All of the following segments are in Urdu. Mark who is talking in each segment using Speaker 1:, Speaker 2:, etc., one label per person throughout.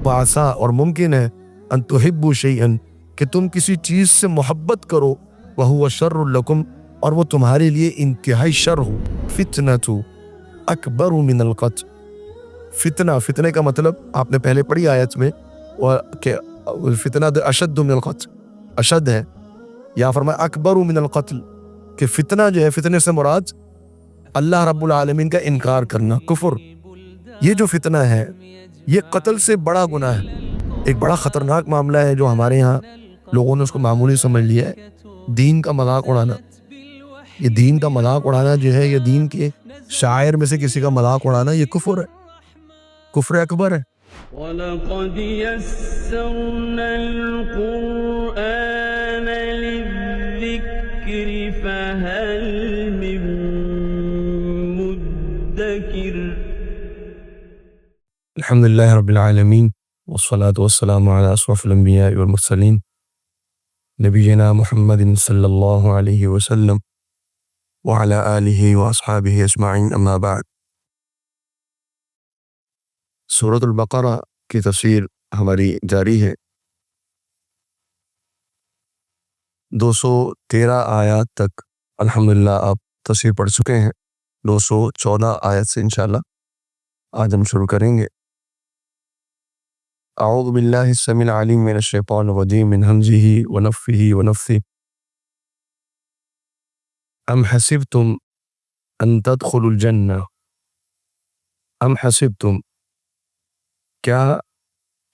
Speaker 1: وعسا اور ممکن ہے ان تحبوا شیئا کہ تم کسی چیز سے محبت کرو وہو شر لکم اور وہ تمہارے لیے انتہائی شر ہو. فتنۃ اکبر من القتل. فتنہ کا مطلب آپ نے پہلے پڑھی آیت میں کہ فتنہ اشد من القتل، اشد ہے. یا فرمایا اکبر من القتل کہ فتنہ جو ہے، فتنے سے مراد اللہ رب العالمین کا انکار کرنا، کفر. یہ جو فتنہ ہے یہ قتل سے بڑا گناہ ہے، ایک بڑا خطرناک معاملہ ہے جو ہمارے ہاں لوگوں نے اس کو معمولی سمجھ لیا ہے. دین کا مذاق اڑانا، یہ دین کا مذاق اڑانا جو ہے، یہ دین کے شاعر میں سے کسی کا مذاق اڑانا، یہ کفر ہے، کفر اکبر ہے.
Speaker 2: وَلَقَدْ يَسَّرْنَا الْقُرْآنَ لِلذِّكْرِ فَهَلْ مِن مُّدَّكِرٍ.
Speaker 1: الحمدللہ رب العالمین والصلاة والسلام علی اشرف الانبیاء والمرسلین نبینا محمد صلی اللہ علیہ وسلم وعلی آلہ واصحابہ اجمعین، اما بعد. سورۃ البقرہ کی تفسیر ہماری جاری ہے. 213 آیات تک الحمدللہ آپ تفسیر پڑھ چکے ہیں. 214 آیت سے انشاءاللہ آج ہم شروع کریں گے. اعوذ باللہ السمیع العلیم من الشیطان الرجیم من ہمزہ ونفثہ ونفثہ. ام حسبتم ان تدخلوا الجنہ. ام حسبتم، کیا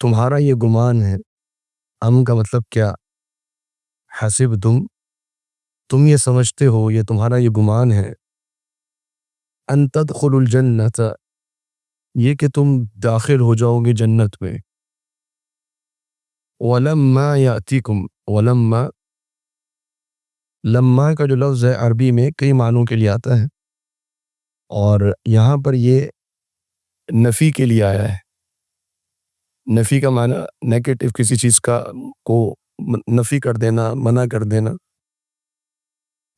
Speaker 1: تمہارا یہ گمان ہے. ام کا مطلب کیا، حسبتم تم یہ سمجھتے ہو، یہ تمہارا یہ گمان ہے. ان تدخلوا الجنۃ، یہ کہ تم داخل ہو جاؤ گے جنت میں. ولما یاتیکم، ولما، لما کا جو لفظ ہے عربی میں کئی معنوں کے لیے آتا ہے، اور یہاں پر یہ نفی کے لیے آیا ہے. نفی کا معنی نیگیٹو، کسی چیز کو نفی کر دینا، منع کر دینا.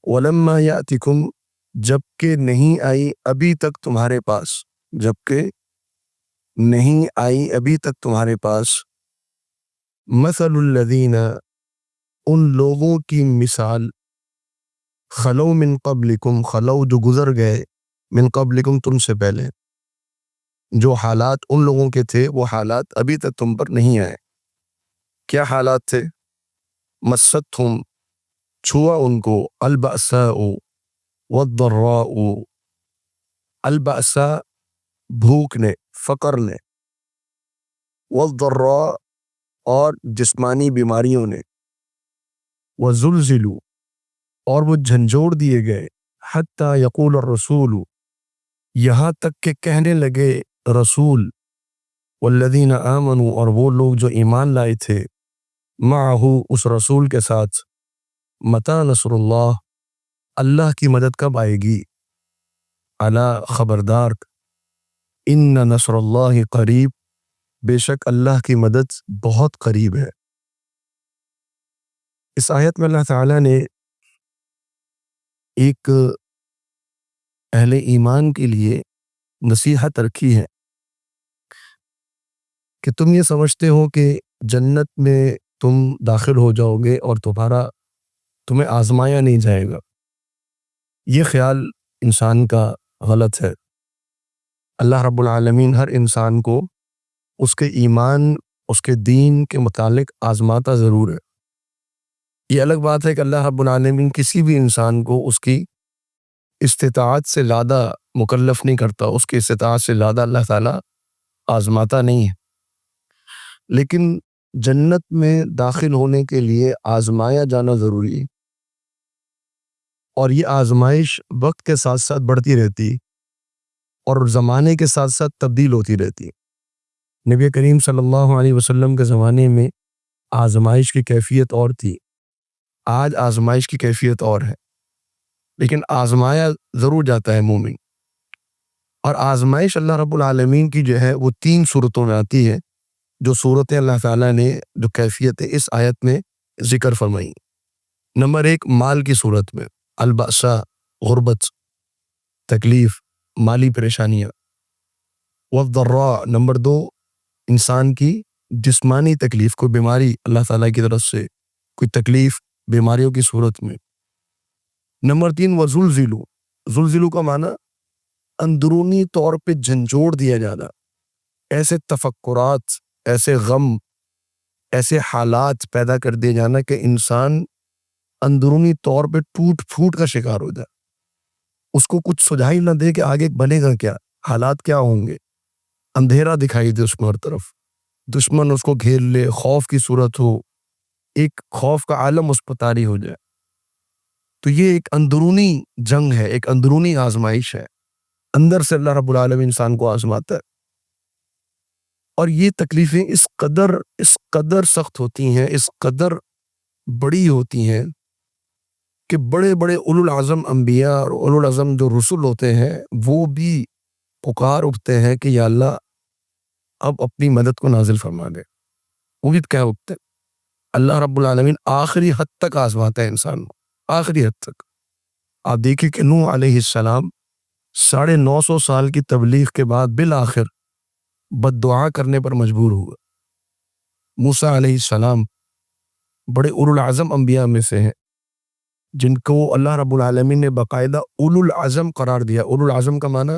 Speaker 1: ولما یاتیکم، جب کہ نہیں آئی ابھی تک تمہارے پاس، جب کہ نہیں آئی ابھی تک تمہارے پاس. مثل الذین، ان لوگوں کی مثال، خلو من قبلکم، خلو جو گزر گئے، من قبلکم تم سے پہلے، جو حالات ان لوگوں کے تھے وہ حالات ابھی تک تم پر نہیں آئے. کیا حالات تھے؟ مستہم، چھوا ان کو، البأساء والضراء. البأساء بھوک نے، فقر نے، والضراء اور جسمانی بیماریوں نے، وزلزلوا اور وہ جھنجھوڑ دیے گئے، حتی یقول الرسول یہاں تک کہ کہنے لگے رسول، والذین آمنوا اور وہ لوگ جو ایمان لائے تھے، معہ اس رسول کے ساتھ، متی نصر اللہ، اللہ کی مدد کب آئے گی. الا خبردار، ان نصر اللہ قریب، بے شک اللہ کی مدد بہت قریب ہے. اس آیت میں اللہ تعالیٰ نے ایک اہل ایمان کے لیے نصیحت رکھی ہے کہ تم یہ سمجھتے ہو کہ جنت میں تم داخل ہو جاؤ گے اور تمہیں آزمایا نہیں جائے گا. یہ خیال انسان کا غلط ہے. اللہ رب العالمین ہر انسان کو اس کے ایمان، اس کے دین کے متعلق آزماتا ضرور ہے. یہ الگ بات ہے کہ اللہ رب العالمین کسی بھی انسان کو اس کی استطاعت سے زیادہ مکلف نہیں کرتا، اس کی استطاعت سے زیادہ اللہ تعالیٰ آزماتا نہیں ہے. لیکن جنت میں داخل ہونے کے لیے آزمایا جانا ضروری ہے، اور یہ آزمائش وقت کے ساتھ ساتھ بڑھتی رہتی اور زمانے کے ساتھ ساتھ تبدیل ہوتی رہتی. نبی کریم صلی اللہ علیہ وسلم کے زمانے میں آزمائش کی کیفیت اور تھی، آج آزمائش کی کیفیت اور ہے. لیکن آزمایا ضرور جاتا ہے مومن. اور آزمائش اللہ رب العالمین کی جو ہے وہ 3 صورتوں میں آتی ہے، جو صورتیں اللہ تعالیٰ نے جو کیفیت اس آیت میں ذکر فرمائی. نمبر 1 مال کی صورت میں، البأساء، غربت، تکلیف، مالی پریشانیاں. والضراء نمبر 2 انسان کی جسمانی تکلیف، کوئی بیماری اللہ تعالیٰ کی طرف سے، کوئی تکلیف بیماریوں کی صورت میں۔ نمبر 3 وزلزلوا، زلزلو کا معنی اندرونی طور پہ جھنجھوڑ دیا جانا، ایسے تفکرات، ایسے غم، ایسے حالات پیدا کر دیے جانا کہ انسان اندرونی طور پہ ٹوٹ پھوٹ کا شکار ہو جائے، اس کو کچھ سجھائی نہ دے کہ آگے بنے گا کیا، حالات کیا ہوں گے، اندھیرا دکھائی دے اس کو ہر طرف، دشمن اس کو گھیر لے، خوف کی صورت ہو، ایک خوف کا عالم اس پر طاری ہو جائے۔ تو یہ ایک اندرونی جنگ ہے، ایک اندرونی آزمائش ہے، اندر سے اللہ رب العالمین انسان کو آزماتا ہے۔ اور یہ تکلیفیں اس قدر سخت ہوتی ہیں، اس قدر بڑی ہوتی ہیں کہ بڑے بڑے اولو العزم انبیاء اور اولو العزم جو رسول ہوتے ہیں وہ بھی پکار اٹھتے ہیں کہ یا اللہ اب اپنی مدد کو نازل فرما دے۔ وہ بھی کیا اٹھتے ہیں، اللہ رب العالمین آخری حد تک آزماتا ہے انسان کو، آخری حد تک۔ آپ دیکھیں کہ نوح علیہ السلام 950 سال کی تبلیغ کے بعد بالآخر بد دعا کرنے پر مجبور ہوا۔ موسیٰ علیہ السلام بڑے اولو العزم انبیاء میں سے ہیں جن کو اللہ رب العالمین نے باقاعدہ اولو العزم قرار دیا۔ اولو العزم کا معنی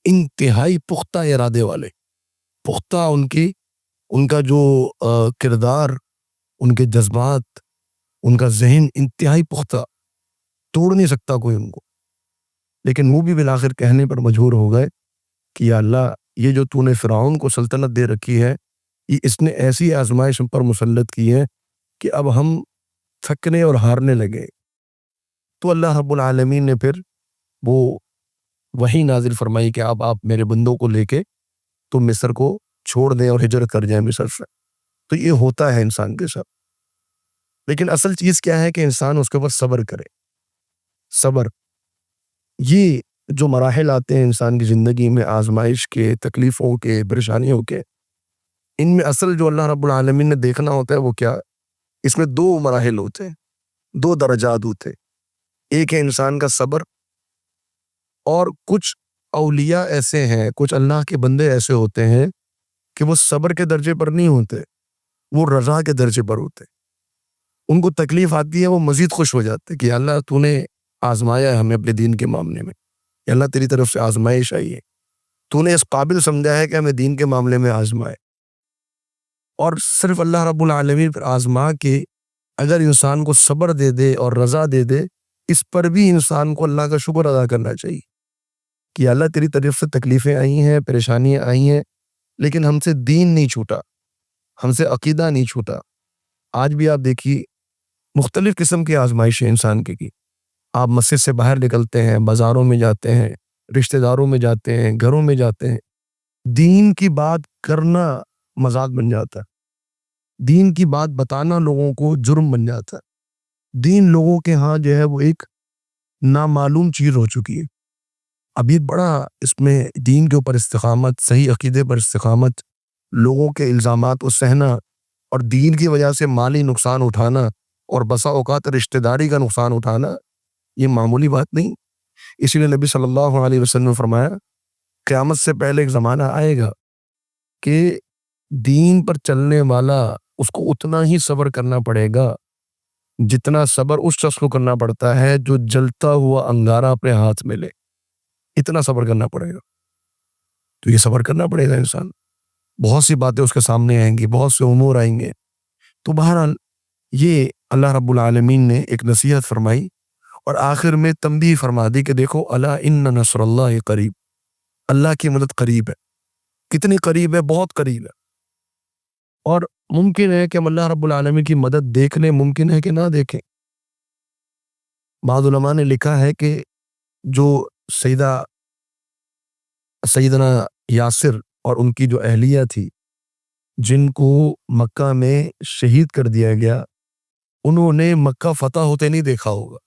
Speaker 1: انتہائی پختہ ارادے والے، پختہ ان کا جو کردار، ان کے جذبات، ان کا ذہن انتہائی پختہ، توڑ نہیں سکتا کوئی ان کو۔ لیکن وہ بھی بالآخر کہنے پر مجبور ہو گئے کہ یا اللہ یہ جو تو نے فرعون کو سلطنت دے رکھی ہے، یہ اس نے ایسی آزمائش ہم پر مسلط کی ہے کہ اب ہم تھکنے اور ہارنے لگے۔ تو اللہ رب العالمین نے پھر وہ وحی نازل فرمائی کہ اب آپ میرے بندوں کو لے کے تو مصر کو چھوڑ دیں اور ہجرت کر جائیں مصر سے۔ تو یہ ہوتا ہے انسان کے ساتھ، لیکن اصل چیز کیا ہے کہ انسان اس کے اوپر صبر کرے۔ صبر، یہ جو مراحل آتے ہیں انسان کی زندگی میں، آزمائش کے، تکلیفوں کے، پریشانیوں کے، ان میں اصل جو اللہ رب العالمین نے دیکھنا ہوتا ہے وہ کیا، اس میں 2 مراحل ہوتے ہیں، 2 درجات ہوتے ہیں۔ ایک ہے انسان کا صبر، اور کچھ اولیاء ایسے ہیں، کچھ اللہ کے بندے ایسے ہوتے ہیں کہ وہ صبر کے درجے پر نہیں ہوتے، وہ رضا کے درجے پر ہوتے۔ ان کو تکلیف آتی ہے، وہ مزید خوش ہو جاتے کہ اللہ تو نے آزمایا ہے ہمیں اپنے دین کے معاملے میں، یا اللہ تیری طرف سے آزمائش آئی ہے، تو نے اس قابل سمجھا ہے کہ ہمیں دین کے معاملے میں آزمائے۔ اور صرف اللہ رب العالمین پر آزما کے اگر انسان کو صبر دے دے اور رضا دے دے، اس پر بھی انسان کو اللہ کا شکر ادا کرنا چاہیے کہ اللہ تیری طرف سے تکلیفیں آئی ہیں، پریشانیاں آئی ہیں، لیکن ہم سے دین نہیں چھوٹا، ہم سے عقیدہ نہیں چھوٹا۔ آج بھی آپ دیکھیے مختلف قسم کی آزمائشیں انسان کی، آپ مسجد سے باہر نکلتے ہیں، بازاروں میں جاتے ہیں، رشتہ داروں میں جاتے ہیں، گھروں میں جاتے ہیں، دین کی بات کرنا مذاق بن جاتا ہے، دین کی بات بتانا لوگوں کو جرم بن جاتا ہے، دین لوگوں کے ہاں جو ہے وہ ایک نامعلوم چیز ہو چکی ہے۔ اب یہ بڑا اس میں دین کے اوپر استقامت، صحیح عقیدے پر استقامت، لوگوں کے الزامات کو سہنا اور دین کی وجہ سے مالی نقصان اٹھانا اور بسا اوقات رشتہ داری کا نقصان اٹھانا، یہ معمولی بات نہیں۔ اسی لیے نبی صلی اللہ علیہ وسلم نے فرمایا قیامت سے پہلے ایک زمانہ آئے گا کہ دین پر چلنے والا اس کو اتنا ہی صبر کرنا پڑے گا جتنا صبر اس شخص کو کرنا پڑتا ہے جو جلتا ہوا انگارہ اپنے ہاتھ میں لے، اتنا صبر کرنا پڑے گا۔ تو یہ صبر کرنا پڑے گا انسان، بہت سی باتیں اس کے سامنے آئیں گی، بہت سے امور آئیں گے۔ تو بہرحال یہ اللہ رب العالمین نے ایک نصیحت فرمائی اور آخر میں تنبیہ فرما دی کہ دیکھو الا ان نصر اللہ قریب، اللہ کی مدد قریب ہے۔ کتنی قریب ہے؟ بہت قریب ہے۔ اور ممکن ہے کہ ہم اللہ رب العالمین کی مدد دیکھ لیں، ممکن ہے کہ نہ دیکھیں۔ بعض علماء نے لکھا ہے کہ جو سیدنا یاسر اور ان کی جو اہلیہ تھی جن کو مکہ میں شہید کر دیا گیا، انہوں نے مکہ فتح ہوتے نہیں دیکھا ہوگا،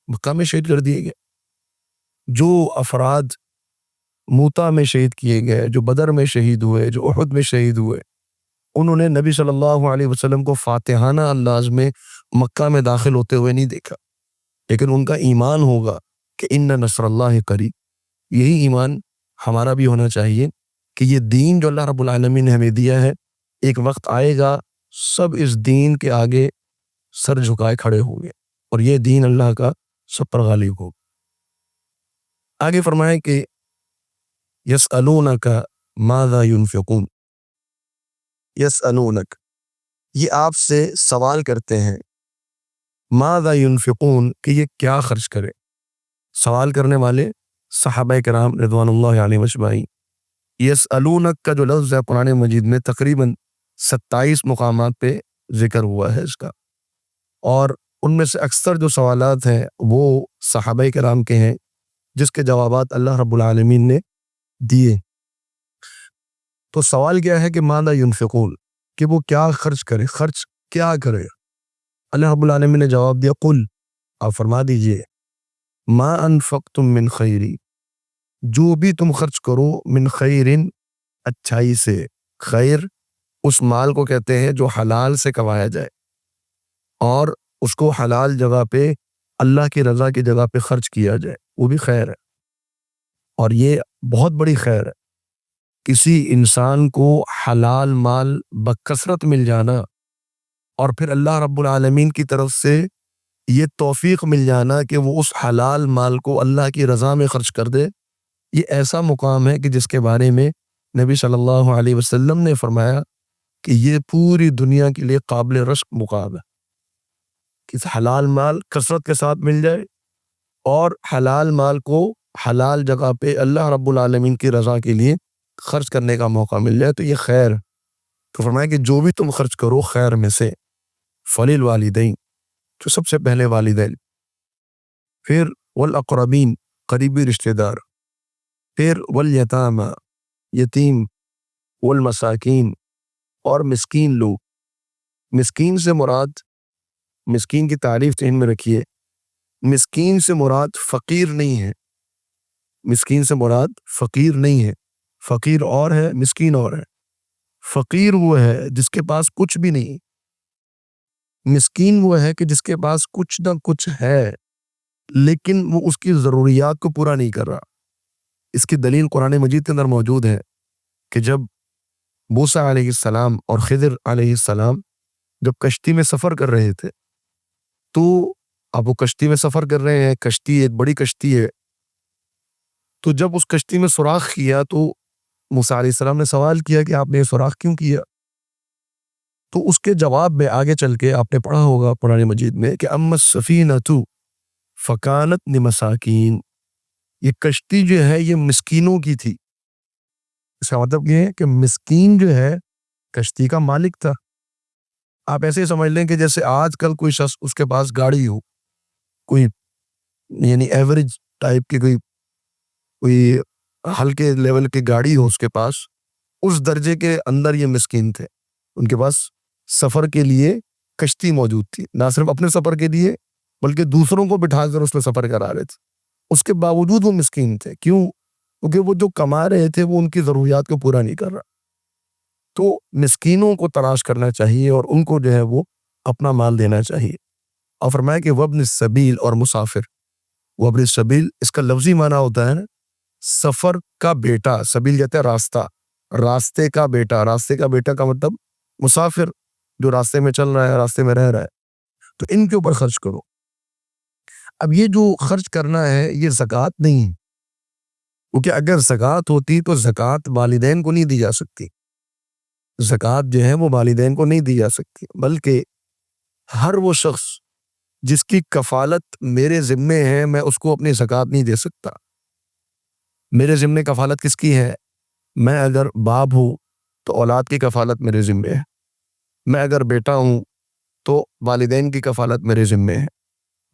Speaker 1: مکہ میں شہید کر دیے گئے۔ جو افراد موتا میں شہید کیے گئے، جو بدر میں شہید ہوئے، جو احد میں شہید ہوئے، انہوں نے نبی صلی اللہ علیہ وسلم کو فاتحانہ انداز میں مکہ میں داخل ہوتے ہوئے نہیں دیکھا، لیکن ان کا ایمان ہوگا کہ ان نصر اللہ قریب۔ یہی ایمان ہمارا بھی ہونا چاہیے کہ یہ دین جو اللہ رب العالمین نے ہمیں دیا ہے ایک وقت آئے گا سب اس دین کے آگے سر جھکائے کھڑے ہوں گے اور یہ دین اللہ کا سب پر غالب ہوگا۔ آگے فرمائے کہ یسألونک ماذا ينفقون، یسألونک یہ آپ سے سوال کرتے ہیں، ماذا ينفقون کہ یہ کیا خرچ کرے۔ سوال کرنے والے صحابہ کرام رضوان اللہ علیہم اجمعین۔ یسألونک کا جو لفظ ہے قرآن مجید میں تقریباً 27 مقامات پہ ذکر ہوا ہے اس کا، اور ان میں سے اکثر جو سوالات ہیں وہ صحابہ کرام کے ہیں جس کے جوابات اللہ رب العالمین نے دیے۔ تو سوال کیا ہے کہ ماذا ينفقون کہ وہ کیا خرچ کرے، خرچ کیا کرے۔ اللہ رب العالمین نے جواب دیا قل آپ فرما دیجئے ما انفقتم من خیر جو بھی تم خرچ کرو من خیر اچھائی سے، خیر اس مال کو کہتے ہیں جو حلال سے کمایا جائے اور اس کو حلال جگہ پہ اللہ کی رضا کی جگہ پہ خرچ کیا جائے، وہ بھی خیر ہے، اور یہ بہت بڑی خیر ہے۔ کسی انسان کو حلال مال بکثرت مل جانا اور پھر اللہ رب العالمین کی طرف سے یہ توفیق مل جانا کہ وہ اس حلال مال کو اللہ کی رضا میں خرچ کر دے، یہ ایسا مقام ہے کہ جس کے بارے میں نبی صلی اللہ علیہ وسلم نے فرمایا کہ یہ پوری دنیا کے لیے قابل رشک مقام ہے کہ حلال مال کثرت کے ساتھ مل جائے اور حلال مال کو حلال جگہ پہ اللہ رب العالمین کی رضا کے لیے خرچ کرنے کا موقع مل جائے، تو یہ خیر۔ تو فرمایا کہ جو بھی تم خرچ کرو خیر میں سے، فللوالدین جو سب سے پہلے والدین، پھر والاقربین قریبی رشتہ دار، پھر والیتامی یتیم، والمساکین اور مسکین لوگ۔ مسکین سے مراد، مسکین کی تعریف ذہن میں رکھیے، مسکین سے مراد فقیر نہیں ہے، مسکین سے مراد فقیر نہیں ہے، فقیر اور ہے مسکین اور ہے۔ فقیر وہ ہے جس کے پاس کچھ بھی نہیں، مسکین وہ ہے کہ جس کے پاس کچھ نہ کچھ ہے لیکن وہ اس کی ضروریات کو پورا نہیں کر رہا۔ اس کی دلیل قرآن مجید کے اندر موجود ہے کہ جب موسیٰ علیہ السلام اور خضر علیہ السلام جب کشتی میں سفر کر رہے تھے، تو اب وہ کشتی میں سفر کر رہے ہیں، کشتی ایک بڑی کشتی ہے، تو جب اس کشتی میں سوراخ کیا تو موسیٰ علیہ السلام نے سوال کیا کہ آپ نے یہ سوراخ کیوں کیا؟ تو اس کے جواب میں آگے چل کے آپ نے پڑھا ہوگا قرآن مجید میں کہ اما السفینۃ فکانت لمساکین، یہ کشتی جو ہے یہ مسکینوں کی تھی۔ اس کا مطلب یہ ہے کہ مسکین جو ہے کشتی کا مالک تھا۔ آپ ایسے ہی سمجھ لیں کہ جیسے آج کل کوئی شخص اس کے پاس گاڑی ہو، کوئی یعنی ایوریج ٹائپ کی کوئی ہلکے لیول کی گاڑی ہو اس کے پاس، اس درجے کے اندر یہ مسکین تھے۔ ان کے پاس سفر کے لیے کشتی موجود تھی، نہ صرف اپنے سفر کے لیے بلکہ دوسروں کو بٹھا کر اس میں سفر کرا رہے تھے۔ اس کے باوجود وہ مسکین تھے، کیوں؟ کیونکہ وہ جو کما رہے تھے وہ ان کی ضروریات کو پورا نہیں کر رہا۔ تو مسکینوں کو تلاش کرنا چاہیے اور ان کو جو ہے وہ اپنا مال دینا چاہیے۔ اور فرمایا کہ وابن السبیل اور مسافر، وابن السبیل اس کا لفظی معنی ہوتا ہے نا سفر کا بیٹا، سبیل کہتے ہیں راستہ، راستے کا بیٹا، راستے کا بیٹا کا مطلب مسافر جو راستے میں چل رہا ہے، راستے میں رہ رہا ہے، تو ان کے اوپر خرچ کرو۔ اب یہ جو خرچ کرنا ہے یہ زکوٰۃ نہیں ہے، کیونکہ اگر زکوٰۃ ہوتی تو زکوٰۃ والدین کو نہیں دی جا سکتی، زکوٰۃ جو ہے وہ والدین کو نہیں دی جا سکتی، بلکہ ہر وہ شخص جس کی کفالت میرے ذمے ہے میں اس کو اپنی زکوٰۃ نہیں دے سکتا۔ میرے ذمے کفالت کس کی ہے؟ میں اگر باپ ہوں تو اولاد کی کفالت میرے ذمے ہے، میں اگر بیٹا ہوں تو والدین کی کفالت میرے ذمے ہے،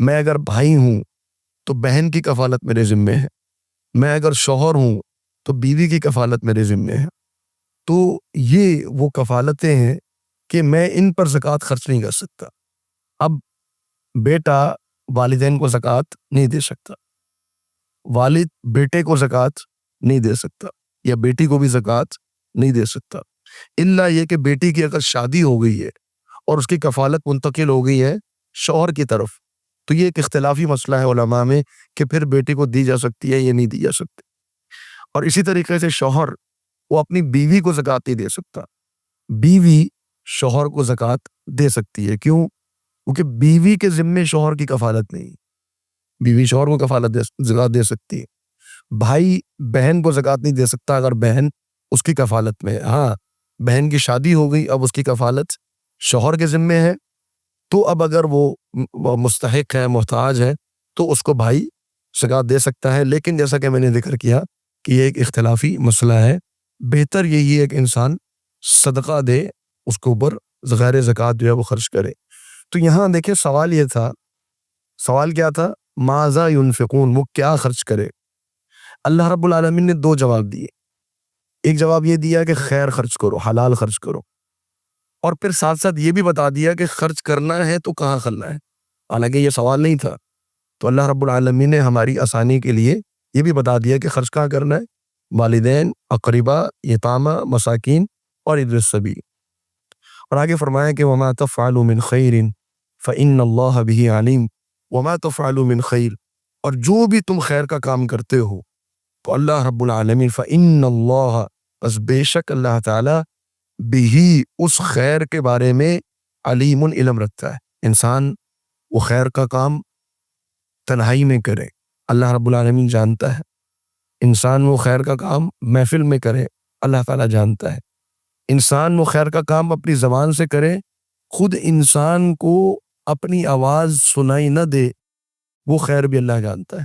Speaker 1: میں اگر بھائی ہوں تو بہن کی کفالت میرے ذمے ہے، میں اگر شوہر ہوں تو بیوی کی کفالت میرے ذمے ہے۔ تو یہ وہ کفالتیں ہیں کہ میں ان پر زکوٰۃ خرچ نہیں کر سکتا۔ اب بیٹا والدین کو زکوٰۃ نہیں دے سکتا، والد بیٹے کو زکوٰۃ نہیں دے سکتا، یا بیٹی کو بھی زکوٰۃ نہیں دے سکتا، الا یہ کہ بیٹی کی اگر شادی ہو گئی ہے اور اس کی کفالت منتقل ہو گئی ہے شوہر کی طرف، تو یہ ایک اختلافی مسئلہ ہے علماء میں کہ پھر بیٹی کو دی جا سکتی ہے یا نہیں دی جا سکتی۔ اور اسی طریقے سے شوہر وہ اپنی بیوی کو زکوٰۃ نہیں دے سکتا، بیوی شوہر کو زکوٰۃ دے سکتی ہے. کیوں؟ کیونکہ بیوی کے ذمے شوہر کی کفالت نہیں. بیوی شوہر کو زکوٰۃ دے سکتی ہے. بھائی بہن کو زکوٰۃ نہیں دے سکتا اگر بہن اس کی کفالت میں ہے. ہاں بہن کی شادی ہو گئی، اب اس کی کفالت شوہر کے ذمے ہے، تو اب اگر وہ مستحق ہے، محتاج ہے، تو اس کو بھائی زکوٰۃ دے سکتا ہے. لیکن جیسا کہ میں نے ذکر کیا کہ یہ ایک اختلافی مسئلہ ہے. بہتر یہی ہے کہ انسان صدقہ دے، اس کے اوپر غیر زکوٰۃ جو ہے وہ خرچ کرے. تو یہاں دیکھیں سوال یہ تھا، سوال کیا تھا؟ ماذا ينفقون، وہ کیا خرچ کرے. اللہ رب العالمین نے دو جواب دیے. ایک جواب یہ دیا کہ خیر خرچ کرو، حلال خرچ کرو، اور پھر ساتھ ساتھ یہ بھی بتا دیا کہ خرچ کرنا ہے تو کہاں کرنا ہے. حالانکہ یہ سوال نہیں تھا، تو اللہ رب العالمین نے ہماری آسانی کے لیے یہ بھی بتا دیا کہ خرچ کہاں کرنا ہے. والدین، اقربا، یتامہ، مساکین اور ابن السبیل. اور آگے فرمایا کہ وما تفعلوا من خیر فإن اللہ بہ علیم. وما تفعلوا من خیر، اور جو بھی تم خیر کا کام کرتے ہو تو اللہ رب العالمین فإن اللہ، بس بے شک اللہ تعالی، بہی، اس خیر کے بارے میں، علیم، علم رکھتا ہے. انسان وہ خیر کا کام تنہائی میں کرے، اللہ رب العالمین جانتا ہے. انسان وہ خیر کا کام محفل میں کرے، اللہ تعالیٰ جانتا ہے. انسان وہ خیر کا کام اپنی زبان سے کرے، خود انسان کو اپنی آواز سنائی نہ دے، وہ خیر بھی اللہ جانتا ہے.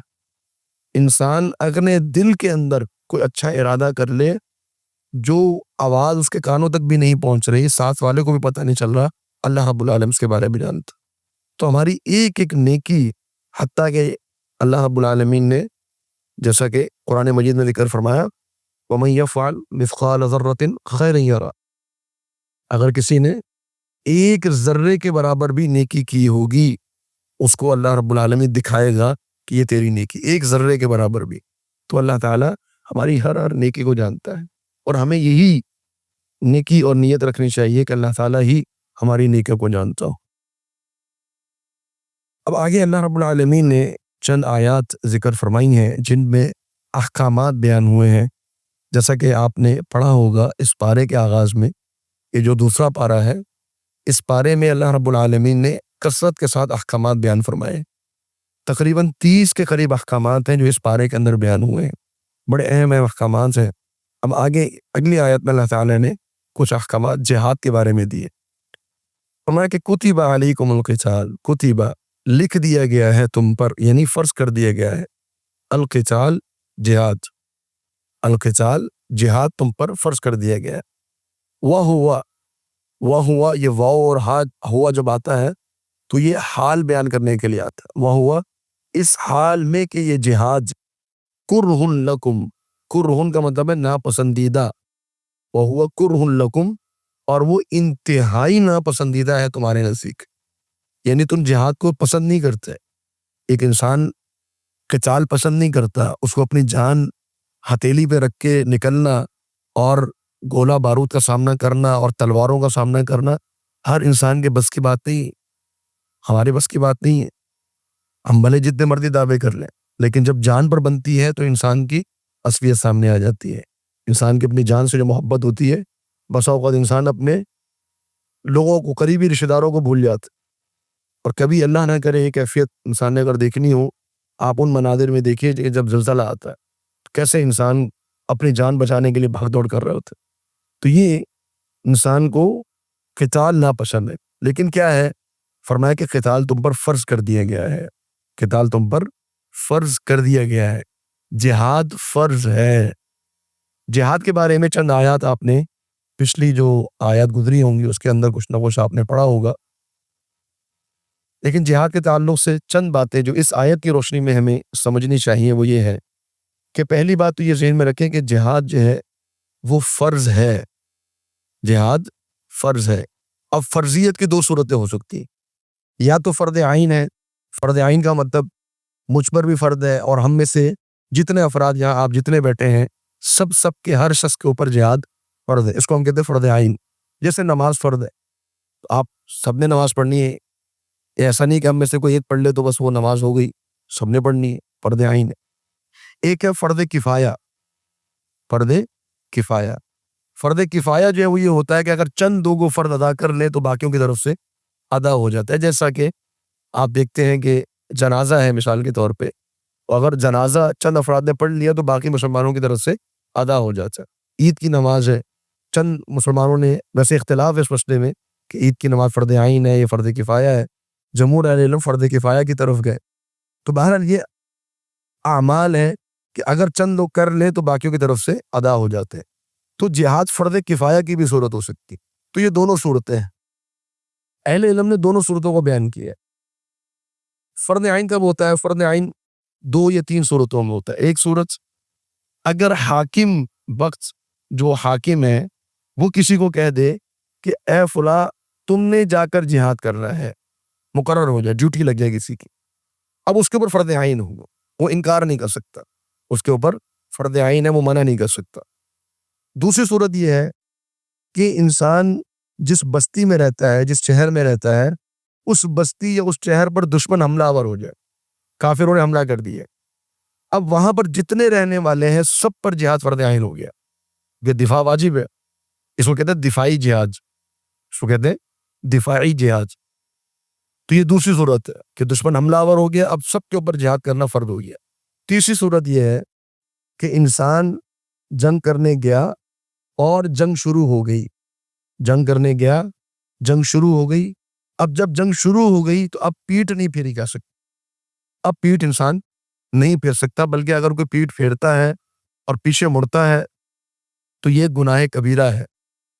Speaker 1: انسان اپنے دل کے اندر کوئی اچھا ارادہ کر لے، جو آواز اس کے کانوں تک بھی نہیں پہنچ رہی، ساتھ والے کو بھی پتہ نہیں چل رہا، اللہ رب العالمین اس کے بارے میں جانتا. تو ہماری ایک ایک نیکی، حتیٰ کہ اللہ رب العالمین نے جیسا کہ قرآن مجید میں ذکر فرمایا وَمَن يَفْعَلْ مِثْقَالَ ذَرَّةٍ خَيْرًا يَرَهُ، اگر کسی نے ایک ذرے کے برابر بھی نیکی کی ہوگی، اس کو اللہ رب العالمین دکھائے گا کہ یہ تیری نیکی ایک ذرے کے برابر بھی. تو اللہ تعالیٰ ہماری ہر نیکی کو جانتا ہے، اور ہمیں یہی نیکی اور نیت رکھنی چاہیے کہ اللہ تعالیٰ ہی ہماری نیکیوں کو جانتا ہو. اب آگے اللہ رب العالمین نے چند آیات ذکر فرمائی ہیں جن میں احکامات بیان ہوئے ہیں. جیسا کہ آپ نے پڑھا ہوگا اس پارے کے آغاز میں، یہ جو دوسرا پارہ ہے، اس پارے میں اللہ رب العالمین نے کثرت کے ساتھ احکامات بیان فرمائے. تقریباً 30 کے قریب احکامات ہیں جو اس پارے کے اندر بیان ہوئے ہیں، بڑے اہم احکامات ہیں. اب آگے اگلی آیت میں اللہ تعالیٰ نے کچھ احکامات جہاد کے بارے میں دیے. فرمایا کہ کتب علیکم القتال، کتب، لکھ دیا گیا ہے تم پر، یعنی فرض کر دیا گیا ہے، القتال، جہاد، القتال، جہاد تم پر فرض کر دیا گیا ہے. وَهُوَ، یہ واو اور ہوا جب آتا ہے تو یہ حال بیان کرنے کے لیے آتا ہے. وَهُوَ، اس حال میں کہ یہ جہاد، کرہ لکم، کرہ کا مطلب ہے ناپسندیدہ، وَهُوَ کرہ لکم، اور وہ انتہائی ناپسندیدہ ہے تمہارے نزدیک. یعنی تم جہاد کو پسند نہیں کرتے. ایک انسان قتال پسند نہیں کرتا، اس کو اپنی جان ہتھیلی پہ رکھ کے نکلنا اور گولہ بارود کا سامنا کرنا اور تلواروں کا سامنا کرنا ہر انسان کے بس کی بات نہیں، ہمارے بس کی بات نہیں ہے. ہم بھلے جتنے مرضی دعوے کر لیں، لیکن جب جان پر بنتی ہے تو انسان کی اصلیت سامنے آ جاتی ہے. انسان کی اپنی جان سے جو محبت ہوتی ہے، بسا اوقات انسان اپنے لوگوں کو، قریبی رشتہ داروں کو بھول جاتا ہے. اور کبھی اللہ نہ کرے یہ کیفیت انسان نے اگر دیکھنی ہو، آپ ان مناظر میں دیکھیے کہ جب زلزلہ آتا ہے کیسے انسان اپنی جان بچانے کے لیے بھاگ دوڑ کر رہے ہوتے. تو یہ انسان کو قتال ناپسند ہے. لیکن کیا ہے؟ فرمایا کہ قتال تم پر فرض کر دیا گیا ہے، قتال تم پر فرض کر دیا گیا ہے، جہاد فرض ہے. جہاد کے بارے میں چند آیات آپ نے پچھلی جو آیات گزری ہوں گی اس کے اندر کچھ نہ کچھ آپ نے پڑھا ہوگا. لیکن جہاد کے تعلق سے چند باتیں جو اس آیت کی روشنی میں ہمیں سمجھنی چاہیے وہ یہ ہے کہ پہلی بات تو یہ ذہن میں رکھیں کہ جہاد جو ہے وہ فرض ہے، جہاد فرض ہے. اب فرضیت کی دو صورتیں ہو سکتی ہیں، یا تو فرض عین ہے، فرض عین کا مطلب مجھ پر بھی فرض ہے اور ہم میں سے جتنے افراد یہاں آپ جتنے بیٹھے ہیں سب کے ہر شخص کے اوپر جہاد فرض ہے. اس کو ہم کہتے ہیں فرض عین. جیسے نماز فرض ہے تو آپ سب نے نماز پڑھنی ہے، ایسا نہیں کہ ہم میں سے کوئی ایک پڑھ لے تو بس وہ نماز ہو گئی، سب نے پڑھنی ہے، فرض عین ہے. ایک ہے فرض کفایہ، فرض کفایہ. فرض کفایہ جو ہے وہ یہ ہوتا ہے کہ اگر چند لوگ فرض ادا کر لیں تو باقیوں کی طرف سے ادا ہو جاتا ہے. جیسا کہ آپ دیکھتے ہیں کہ جنازہ ہے مثال کے طور پہ، اگر جنازہ چند افراد نے پڑھ لیا تو باقی مسلمانوں کی طرف سے ادا ہو جاتا ہے. عید کی نماز ہے، چند مسلمانوں نے، ویسے اختلاف ہے اس مسئلے میں کہ عید کی نماز فرض عین ہے یا فرض کفایہ ہے، جمہور اہل علم فرض کفایہ کی طرف گئے. تو بہرحال یہ اعمال ہے کہ اگر چند لوگ کر لیں تو باقیوں کی طرف سے ادا ہو جاتے ہیں. تو جہاد فرض کفایہ کی بھی صورت ہو سکتی. تو یہ دونوں صورتیں ہیں، اہل علم نے دونوں صورتوں کو بیان کیا ہے. فرض عین کب ہوتا ہے؟ فرض عین 2 یا 3 صورتوں میں ہوتا ہے. ایک صورت، اگر حاکم وقت جو حاکم ہے وہ کسی کو کہہ دے کہ اے فلاں تم نے جا کر جہاد کرنا ہے، مقرر ہو جائے، ڈیوٹی لگ جائے کسی کی، اب اس کے اوپر فرض عین ہوگا، وہ انکار نہیں کر سکتا، اس کے اوپر فرض عین ہے، وہ منع نہیں کر سکتا. دوسری صورت یہ ہے کہ انسان جس بستی میں رہتا ہے، جس شہر میں رہتا ہے، اس بستی یا اس شہر پر دشمن حملہ آور ہو جائے، کافروں نے حملہ کر دیا، اب وہاں پر جتنے رہنے والے ہیں سب پر جہاد فرض عین ہو گیا، یہ دفاع واجب ہے. اس کو کہتے ہیں دفاعی جہاد، اس کو کہتے ہیں دفاعی جہاد. تو یہ دوسری صورت ہے کہ دشمن حملہ آور ہو گیا، اب سب کے اوپر جہاد کرنا فرض ہو گیا. تیسری صورت یہ ہے کہ انسان جنگ کرنے گیا اور جنگ شروع ہو گئی، جنگ کرنے گیا، جنگ شروع ہو گئی، اب جب جنگ شروع ہو گئی تو اب پیٹ نہیں پھیری جا سکتی، اب پیٹ انسان نہیں پھیر سکتا، بلکہ اگر کوئی پیٹ پھیرتا ہے اور پیچھے مڑتا ہے تو یہ گناہ کبیرہ ہے،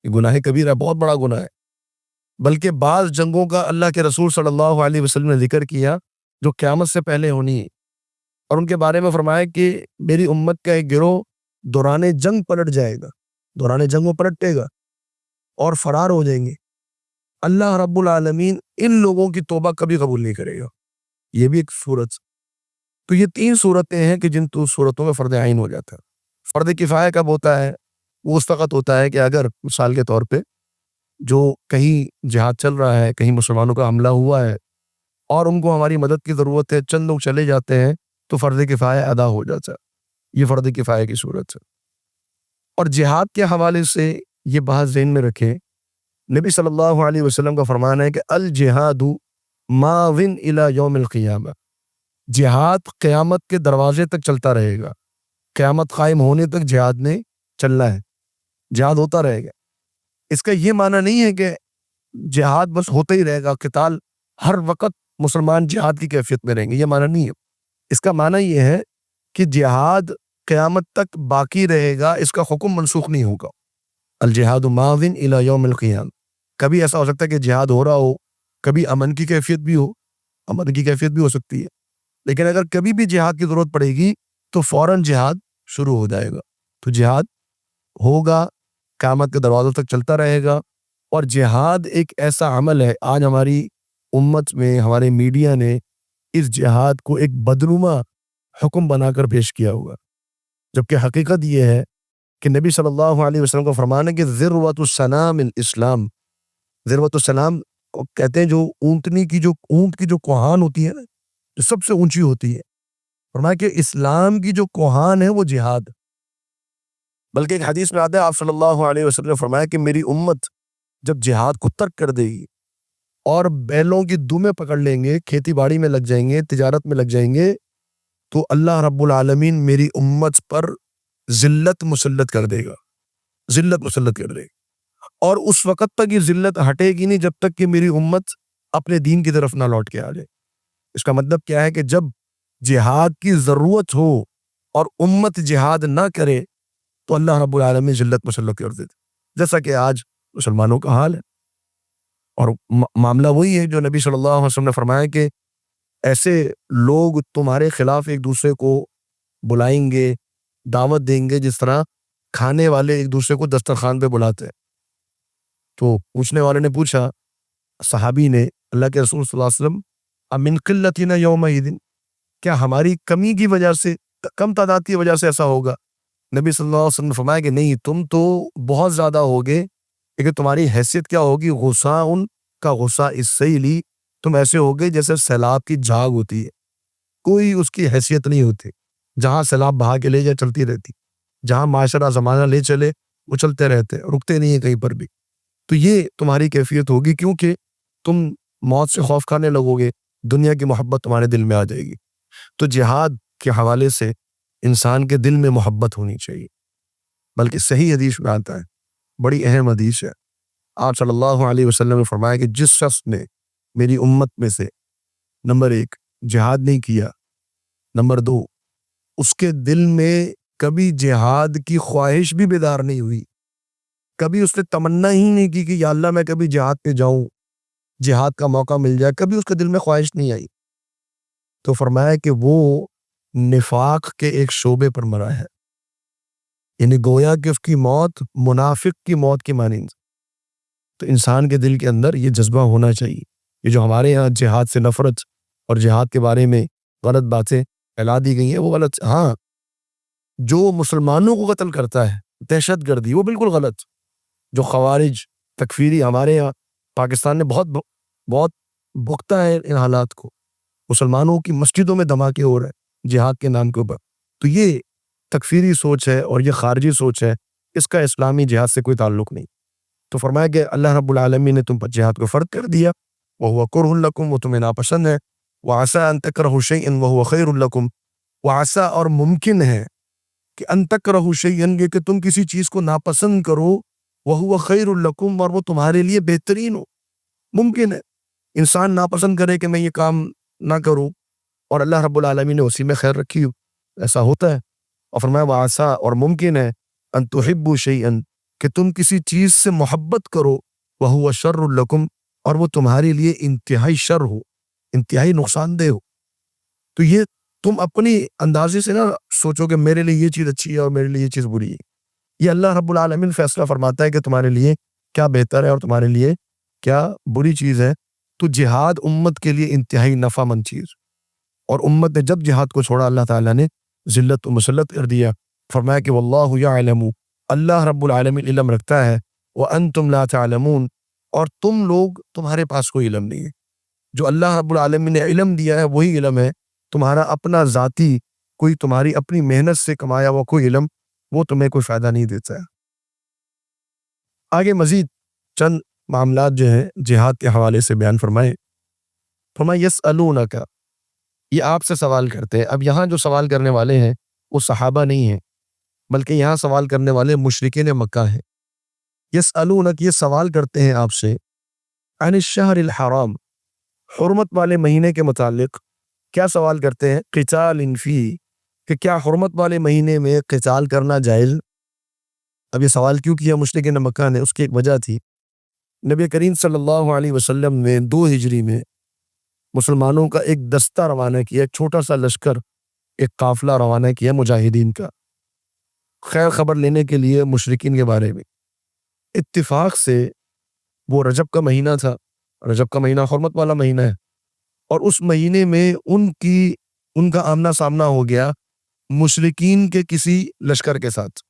Speaker 1: یہ گناہ کبیرہ، بہت بڑا گناہ ہے. بلکہ بعض جنگوں کا اللہ کے رسول صلی اللہ علیہ وسلم نے ذکر کیا جو قیامت سے پہلے ہونی ہے، اور ان کے بارے میں فرمایا کہ میری امت کا ایک گروہ دوران جنگ پلٹ جائے گا، دوران جنگ وہ پلٹے گا اور فرار ہو جائیں گے. اللہ رب العالمین ان لوگوں کی توبہ کبھی قبول نہیں کرے گا. یہ بھی ایک صورت. تو یہ 3 صورتیں ہیں کہ جن صورتوں میں فرض عین ہو جاتا ہے. فرض کفایہ کب ہوتا ہے؟ وہ اس وقت ہوتا ہے کہ اگر مثال کے طور پہ جو کہیں جہاد چل رہا ہے، کہیں مسلمانوں کا حملہ ہوا ہے اور ان کو ہماری مدد کی ضرورت ہے، چند لوگ چلے جاتے ہیں تو فرض کفایہ ادا ہو جاتا ہے. یہ فرض کفایہ کی صورت ہے. اور جہاد کے حوالے سے یہ بات ذہن میں رکھیں، نبی صلی اللہ علیہ وسلم کا فرمان ہے کہ الجہاد ماضٍ الی یوم القیامہ، جہاد قیامت کے دروازے تک چلتا رہے گا، قیامت قائم ہونے تک جہاد نے چلنا ہے، جہاد ہوتا رہے گا. اس کا یہ معنی نہیں ہے کہ جہاد بس ہوتا ہی رہے گا، قتال ہر وقت مسلمان جہاد کی کیفیت میں رہیں گے، یہ معنی نہیں ہے. اس کا معنی یہ ہے کہ جہاد قیامت تک باقی رہے گا، اس کا حکم منسوخ نہیں ہوگا. الجہاد ماضٍ الی یوم القیامہ. کبھی ایسا ہو سکتا ہے کہ جہاد ہو رہا ہو، کبھی امن کی کیفیت بھی ہو، امن کی کیفیت بھی ہو سکتی ہے، لیکن اگر کبھی بھی جہاد کی ضرورت پڑے گی تو فوراً جہاد شروع ہو جائے گا. تو جہاد ہوگا، قیامت کے دروازوں تک چلتا رہے گا. اور جہاد ایک ایسا عمل ہے، آج ہماری امت میں ہمارے میڈیا نے اس جہاد کو ایک بدنما حکم بنا کر پیش کیا ہوا، جبکہ حقیقت یہ ہے کہ نبی صلی اللہ علیہ وسلم کا فرمان ہے کہ ذروۃ السنام الاسلام، ذروۃ السلام کہتے ہیں جو اونٹ کی جو کوہان ہوتی ہے نا، جو سب سے اونچی ہوتی ہے، فرمایا کہ اسلام کی جو کوہان ہے وہ جہاد. بلکہ ایک حدیث میں آتا ہے، آپ صلی اللہ علیہ وسلم نے فرمایا کہ میری امت جب جہاد کو ترک کر دے گی اور بیلوں کی دمیں پکڑ لیں گے، کھیتی باڑی میں لگ جائیں گے، تجارت میں لگ جائیں گے، تو اللہ رب العالمین میری امت پر ذلت مسلط کر دے گا، ذلت مسلط کر دے گا. اور اس وقت تک یہ ذلت ہٹے گی نہیں جب تک کہ میری امت اپنے دین کی طرف نہ لوٹ کے آ جائے. اس کا مطلب کیا ہے کہ جب جہاد کی ضرورت ہو اور امت جہاد نہ کرے تو اللہ رب العالمین ذلت مسلط کر دیتے، جیسا کہ آج مسلمانوں کا حال ہے. اور معاملہ وہی ہے جو نبی صلی اللہ علیہ وسلم نے فرمایا کہ ایسے لوگ تمہارے خلاف ایک دوسرے کو بلائیں گے، دعوت دیں گے، جس طرح کھانے والے ایک دوسرے کو دسترخوان پہ بلاتے ہیں. تو پوچھنے والے نے پوچھا، صحابی نے، اللہ کے رسول صلی اللہ علیہ وسلم امن قلتنا یومئذ، کیا ہماری کمی کی وجہ سے، کم تعداد کی وجہ سے ایسا ہوگا؟ نبی صلی اللہ علیہ وسلم نے فرمایا کہ نہیں، تم تو بہت زیادہ ہوگے، لیکن تمہاری حیثیت کیا ہوگی؟ غصہ ان کا غصہ اس سے ہی لی، تم ایسے ہوگے جیسے سیلاب کی جھاگ ہوتی ہے، کوئی اس کی حیثیت نہیں ہوتی، جہاں سیلاب بہا کے لے جائے چلتی رہتی، جہاں معاشرہ زمانہ لے چلے وہ چلتے رہتے ہیں، رکتے نہیں ہیں کہیں پر بھی. تو یہ تمہاری کیفیت ہوگی کیونکہ تم موت سے خوف کھانے لگو گے، دنیا کی محبت تمہارے دل میں آ جائے گی. تو جہاد کے حوالے سے انسان کے دل میں محبت ہونی چاہیے. بلکہ صحیح حدیث میں آتا ہے، بڑی اہم حدیث ہے. آپ صلی اللہ علیہ وسلم نے فرمایا کہ جس شخص نے میری امت میں سے نمبر 1 جہاد نہیں کیا، نمبر 2 اس کے دل میں کبھی جہاد کی خواہش بھی بیدار نہیں ہوئی، کبھی اس نے تمنا ہی نہیں کی کہ یا اللہ میں کبھی جہاد پہ جاؤں، جہاد کا موقع مل جائے، کبھی اس کے دل میں خواہش نہیں آئی، تو فرمایا کہ وہ نفاق کے ایک شعبے پر مرا ہے. یعنی گویا کہ اس کی موت منافق کی موت کی مانند. تو انسان کے دل کے اندر یہ جذبہ ہونا چاہیے. یہ جو ہمارے ہاں جہاد سے نفرت اور جہاد کے بارے میں غلط باتیں پھیلا دی گئی ہیں وہ غلط. ہاں، جو مسلمانوں کو قتل کرتا ہے دہشت گردی، وہ بالکل غلط. جو خوارج تکفیری ہمارے یہاں پاکستان نے بہت بھگتا ہے ان حالات کو. مسلمانوں کی مسجدوں میں دھماکے ہو رہے ہیں جہاد کے نام کے اوپر. تو یہ تکفیری سوچ ہے اور یہ خارجی سوچ ہے، اس کا اسلامی جہاد سے کوئی تعلق نہیں. تو فرمایا کہ اللہ رب العالمین نے تم پر جہاد کو فرض کر دیا، وَهُوَ كُرْهٌ لَكُمْ، وہ تمہیں ناپسند ہے. وَعَسَىٰ أَن تَكْرَهُوا شَيْئًا وَهُوَ خَيْرٌ لَكُمْ، وَعَسَىٰ اور ممکن ہے کہ أَن تَكْرَهُوا شَيْئًا کہ تم کسی چیز کو ناپسند کرو، وَهُوَ خَيْرٌ لَكُمْ اور وہ تمہارے لیے بہترین ہو. ممکن ہے انسان ناپسند کرے کہ میں یہ کام نہ کروں اور اللہ رب العالمین نے اسی میں خیر رکھی ہو، ایسا ہوتا ہے. اور فرمایا وَعَسَىٰ اور ممکن ہے أَن تُحِبُّوا شَيْئًا کہ تم کسی چیز سے محبت کرو، وَهُوَ شَرٌّ لَكُمْ اور وہ تمہارے لیے انتہائی شر ہو، انتہائی نقصان دہ ہو. تو یہ تم اپنی اندازے سے نہ سوچو کہ میرے لیے یہ چیز اچھی ہے اور میرے لیے یہ چیز بری ہے. یہ اللہ رب العالمین فیصلہ فرماتا ہے کہ تمہارے لیے کیا بہتر ہے اور تمہارے لیے کیا بری چیز ہے. تو جہاد امت کے لیے انتہائی نفع مند چیز، اور امت نے جب جہاد کو چھوڑا اللہ تعالیٰ نے ذلت و مسلط کر دیا. فرمایا کہ واللہ یعلم، اللہ رب العالمین علم رکھتا ہے، وانتم لا تعلمون اور تم لوگ تمہارے پاس کوئی علم نہیں ہے. جو اللہ رب العالمین نے علم دیا ہے وہی علم ہے. تمہارا اپنا ذاتی کوئی تمہاری اپنی محنت سے کمایا ہوا کوئی علم وہ تمہیں کوئی فائدہ نہیں دیتا ہے. آگے مزید چند معاملات جو ہیں جہاد کے حوالے سے بیان فرمائے. فرمایا یسألونک، یہ آپ سے سوال کرتے ہیں. اب یہاں جو سوال کرنے والے ہیں وہ صحابہ نہیں ہیں، بلکہ یہاں سوال کرنے والے مشرکین مکہ ہیں. یسألونک یہ سوال کرتے ہیں آپ سے، عن الشہر الحرام، حرمت والے مہینے کے متعلق. کیا سوال کرتے ہیں؟ قتال فیہ، کہ کیا حرمت والے مہینے میں قتال کرنا جائز. اب یہ سوال کیوں کیا مشرکین مکہ نے؟ اس کی ایک وجہ تھی. نبی کریم صلی اللہ علیہ وسلم نے 2 ہجری میں مسلمانوں کا ایک دستہ روانہ کیا، ایک چھوٹا سا لشکر، ایک قافلہ روانہ کیا مجاہدین کا، خیر خبر لینے کے لیے مشرکین کے بارے میں. اتفاق سے وہ رجب کا مہینہ تھا. رجب کا مہینہ حرمت والا مہینہ ہے، اور اس مہینے میں ان کا آمنا سامنا ہو گیا مشرکین کے کسی لشکر کے ساتھ،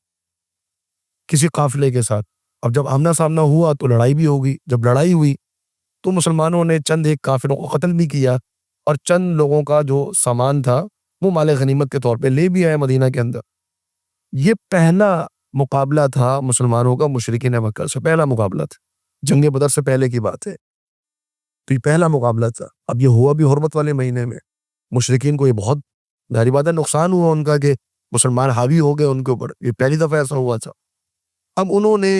Speaker 1: کسی قافلے کے ساتھ. اب جب آمنا سامنا ہوا تو لڑائی بھی ہوگی. جب لڑائی ہوئی تو مسلمانوں نے چند ایک کافروں کو قتل بھی کیا، اور چند لوگوں کا جو سامان تھا وہ مال غنیمت کے طور پہ لے بھی آئے مدینہ کے اندر. یہ پہلا مقابلہ تھا مسلمانوں کا مشرکین مکہ سے، پہلا مقابلہ تھا. جنگ بدر سے پہلے کی بات ہے. تو یہ پہلا مقابلہ تھا. اب یہ ہوا بھی حرمت والے مہینے میں. مشرکین کو یہ بہت ظاہری بات ہے نقصان ہوا ان کا کہ مسلمان حاوی ہو گئے ان کے اوپر. یہ پہلی دفعہ ایسا ہوا تھا. اب انہوں نے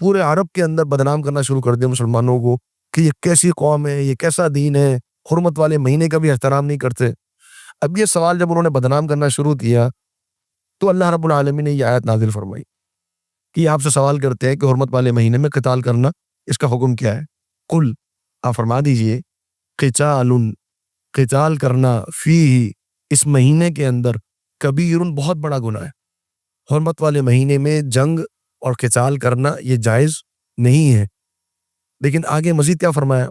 Speaker 1: پورے عرب کے اندر بدنام کرنا شروع کر دیا مسلمانوں کو کہ یہ کیسی قوم ہے، یہ کیسا دین ہے، حرمت والے مہینے کا بھی احترام نہیں کرتے. اب یہ سوال جب انہوں نے بدنام کرنا شروع کیا تو اللہ رب العالمین نے یہ آیت نازل فرمائی کہ یہ آپ سے سوال کرتے ہیں کہ حرمت والے مہینے میں قتال کرنا اس کا حکم کیا ہے. قل، آپ فرما دیجئے، قتال کرنا فیہ، اس مہینے کے اندر، کبیر، بہت بڑا گناہ ہے. حرمت والے مہینے میں جنگ اور قتال کرنا یہ جائز نہیں ہے. لیکن آگے مزید کیا فرمایا؟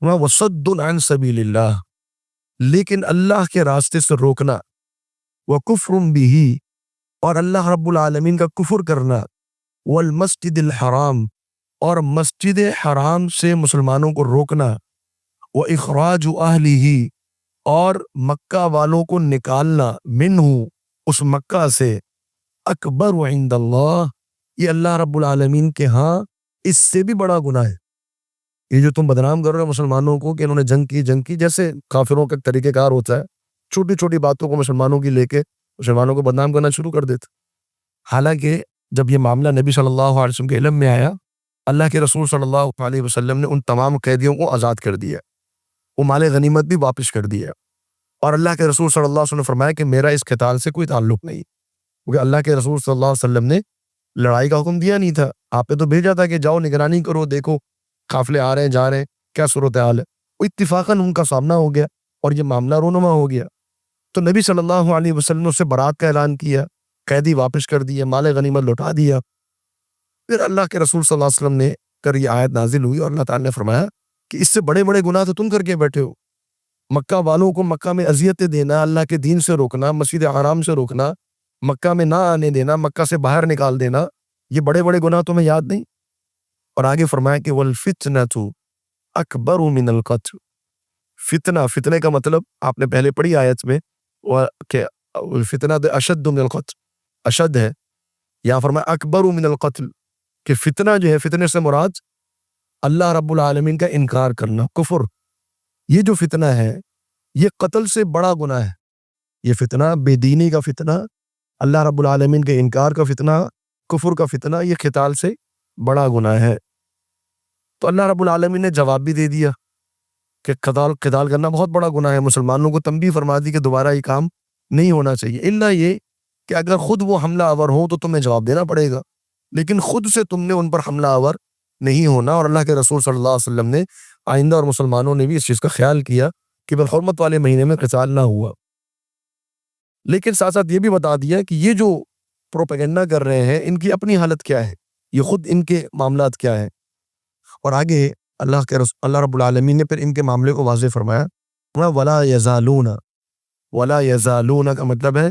Speaker 1: وَصَدٌّ عَن سَبِيلِ اللَّهِ، لیکن اللہ کے راستے سے روکنا، وَكُفْرٌ بِهِ، اور اللہ رب العالمین کا کفر کرنا، وَالْمَسْجِدِ الْحَرَامِ، اور مسجد حرام سے مسلمانوں کو روکنا، وَإِخْرَاجُ أَهْلِهِ، اور مکہ والوں کو نکالنا، منہ، اس مکہ سے، اکبر عند اللہ، یہ اللہ رب العالمین کے ہاں اس سے بھی بڑا گناہ ہے۔ یہ جو تم بدنام کر رہے ہو مسلمانوں کو کہ انہوں نے جنگ کی، جیسے کافروں کا طریقہ کار ہوتا ہے، چھوٹی چھوٹی باتوں کو مسلمانوں کی لے کے مسلمانوں کو بدنام کرنا شروع کر دیتے۔ حالانکہ جب یہ معاملہ نبی صلی اللہ علیہ وسلم کے علم میں آیا، اللہ کے رسول صلی اللہ علیہ وسلم نے ان تمام قیدیوں کو آزاد کر دیا، وہ مال غنیمت بھی واپس کر دیا، اور اللہ کے رسول صلی اللہ علیہ وسلم نے فرمایا کہ میرا اس قتال سے کوئی تعلق نہیں، کیونکہ اللہ کے رسول صلی اللہ علیہ وسلم نے لڑائی کا حکم دیا نہیں تھا، آپ نے تو بھیجا تھا کہ جاؤ نگرانی کرو، دیکھو قافلے آ رہے ہیں جا رہے ہیں، کیا صورتحال ہے۔ وہ اتفاقاً ان کا سامنا ہو گیا اور یہ معاملہ رونما ہو گیا، تو نبی صلی اللہ علیہ وسلم نے اس سے برات کا اعلان کیا، قیدی واپس کر دیے، مال غنیمت لوٹا دیا۔ پھر اللہ کے رسول صلی اللہ علیہ وسلم نے کر یہ آیت نازل ہوئی اور اللہ تعالیٰ نے فرمایا کہ اس سے بڑے بڑے گناہ تو تم کر کے بیٹھے ہو، مکہ والوں کو مکہ میں اذیتیں دینا، اللہ کے دین سے روکنا، مسجد حرام سے روکنا، مکہ میں نہ آنے دینا، مکہ سے باہر نکال دینا، یہ بڑے بڑے گناہ تمہیں یاد نہیں؟ اور آگے فرمایا کہ والفتنة اکبر من القتل، فتنے کا مطلب آپ نے پہلے پڑھی آیت میں کہ الفتنة اشد من القتل، اشد ہے، یا فرمایا اکبر من القتل، کہ فتنہ جو ہے، فتنے سے مراد اللہ رب العالمین کا انکار کرنا، کفر۔ یہ جو فتنہ ہے یہ قتل سے بڑا گناہ ہے، یہ فتنہ بے دینی کا فتنہ، اللہ رب العالمین کے انکار کا فتنہ، کفر کا فتنہ، یہ قتال سے بڑا گناہ ہے۔ تو اللہ رب العالمین نے جواب بھی دے دیا کہ قتال کرنا بہت بڑا گناہ ہے، مسلمانوں کو تنبیہ فرما دی کہ دوبارہ یہ کام نہیں ہونا چاہیے، الا یہ کہ اگر خود وہ حملہ آور ہوں تو تمہیں جواب دینا پڑے گا، لیکن خود سے تم نے ان پر حملہ آور نہیں ہونا۔ اور اللہ کے رسول صلی اللہ علیہ وسلم نے آئندہ اور مسلمانوں نے بھی اس چیز کا خیال کیا کہ بالحرمت والے مہینے میں قتال نہ ہوا، لیکن ساتھ ساتھ یہ بھی بتا دیا کہ یہ جو پروپیگنڈا کر رہے ہیں ان کی اپنی حالت کیا ہے، یہ خود ان کے معاملات کیا ہیں۔ اور آگے اللہ رب العالمین نے پھر ان کے معاملے کو واضح فرمایا، وَلَا يَزَالُونَ، وَلَا يَزَالُونَ کا مطلب ہے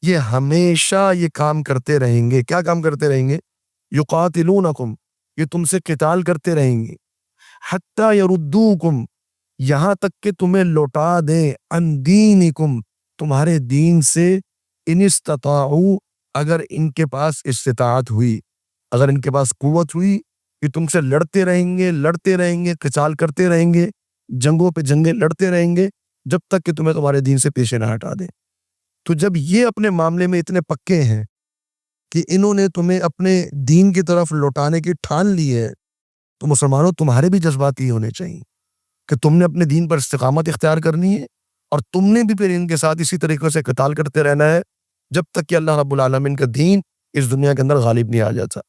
Speaker 1: یہ ہمیشہ یہ کام کرتے رہیں گے۔ کیا کام کرتے رہیں گے؟ یقاتلونکم، یہ تم سے قتال کرتے رہیں گے، حتی یردوکم، یہاں تک کہ تمہیں لوٹا دیں، عن دینکم، تمہارے دین سے، ان استطاعوا، اگر ان کے پاس استطاعت ہوئی، اگر ان کے پاس قوت ہوئی، یہ تم سے لڑتے رہیں گے، قتال کرتے رہیں گے، جنگوں پہ جنگیں لڑتے رہیں گے، جب تک کہ تمہیں تمہارے دین سے پیچھے نہ ہٹا دیں۔ تو جب یہ اپنے معاملے میں اتنے پکے ہیں کہ انہوں نے تمہیں اپنے دین کی طرف لوٹانے کی ٹھان لی ہے، تو مسلمانوں تمہارے بھی جذبات یہ ہونے چاہیے کہ تم نے اپنے دین پر استقامت اختیار کرنی ہے، اور تم نے بھی پھر ان کے ساتھ اسی طریقے سے قتال کرتے رہنا ہے جب تک کہ اللہ رب العالمین کا دین اس دنیا کے اندر غالب نہیں آ جاتا۔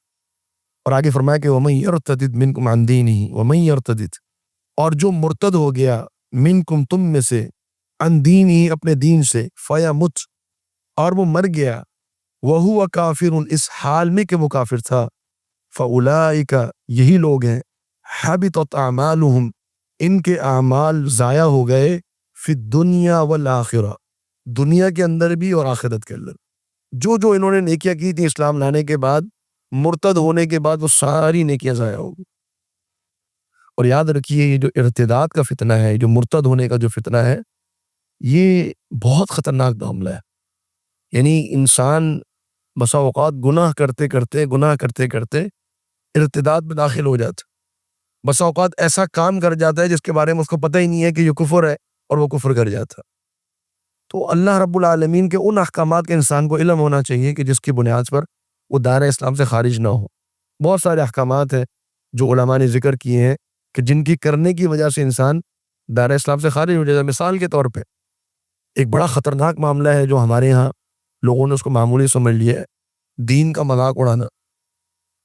Speaker 1: اور آگے فرمایا کہ وَمَن يَرْتَدِدْ مِنْكُمْ عَنْ دِينِهِ، وَمَن يَرْتَدِدْ، اور جو مرتد ہو گیا، منکم، تم میں سے، عن دینہ، اپنے دین سے، فَيَمُتْ، اور وہ مر گیا، وَهُوَ كَافِرٌ، اس حال میں کہ وہ کافر تھا، فَأُولَئِكَ، یہی لوگ ہیں، حَبِطَتْ أَعْمَالُهُمْ، ان کے اعمال ضائع ہو گئے، فی الدنیا والآخرہ، دنیا کے اندر بھی اور آخرت کے اندر، جو انہوں نے نیکیاں کی تھی اسلام لانے کے بعد، مرتد ہونے کے بعد وہ ساری نیکیاں ضائع ہو گئی۔ اور یاد رکھیے یہ جو ارتداد کا فتنہ ہے، جو مرتد ہونے کا جو فتنہ ہے، یہ بہت خطرناک معاملہ ہے۔ یعنی انسان بسا اوقات گناہ کرتے کرتے ارتداد میں داخل ہو جاتا، بسا اوقات ایسا کام کر جاتا ہے جس کے بارے میں اس کو پتہ ہی نہیں ہے کہ یہ کفر ہے، اور وہ کفر کر جاتا۔ تو اللہ رب العالمین کے ان احکامات کے انسان کو علم ہونا چاہیے کہ جس کی بنیاد پر وہ دائرہ اسلام سے خارج نہ ہو۔ بہت سارے احکامات ہیں جو علماء نے ذکر کیے ہیں کہ جن کی کرنے کی وجہ سے انسان دائرہ اسلام سے خارج ہو جاتا ہے۔ مثال کے طور پہ ایک بڑا خطرناک معاملہ ہے جو ہمارے ہاں لوگوں نے اس کو معمولی سمجھ لیا ہے، دین کا مذاق اڑانا۔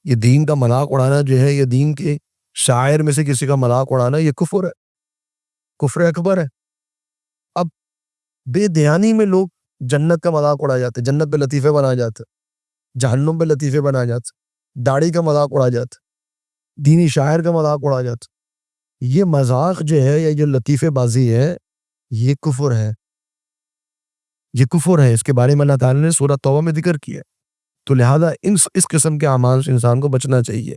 Speaker 1: یہ دین کا مذاق اڑانا جو ہے، یہ دین کے شاعر میں سے کسی کا مذاق اڑانا، یہ کفر ہے، کفر اکبر ہے۔ اب بے دھیانی میں لوگ جنت کا مذاق اڑا جاتے، جنت پہ لطیفے بنا جاتے، جہنم پہ لطیفے بنا جاتے، داڑھی کا مذاق اڑا جاتا، دینی شاعر کا مذاق اڑا جاتا۔ یہ مذاق جو ہے، یا جو لطیفے بازی ہے، یہ کفر ہے، یہ کفر ہے۔ اس کے بارے میں اللہ تعالیٰ نے سورہ توبہ میں ذکر کیا ہے۔ تو لہٰذا اس قسم کے اعمال سے انسان کو بچنا چاہیے۔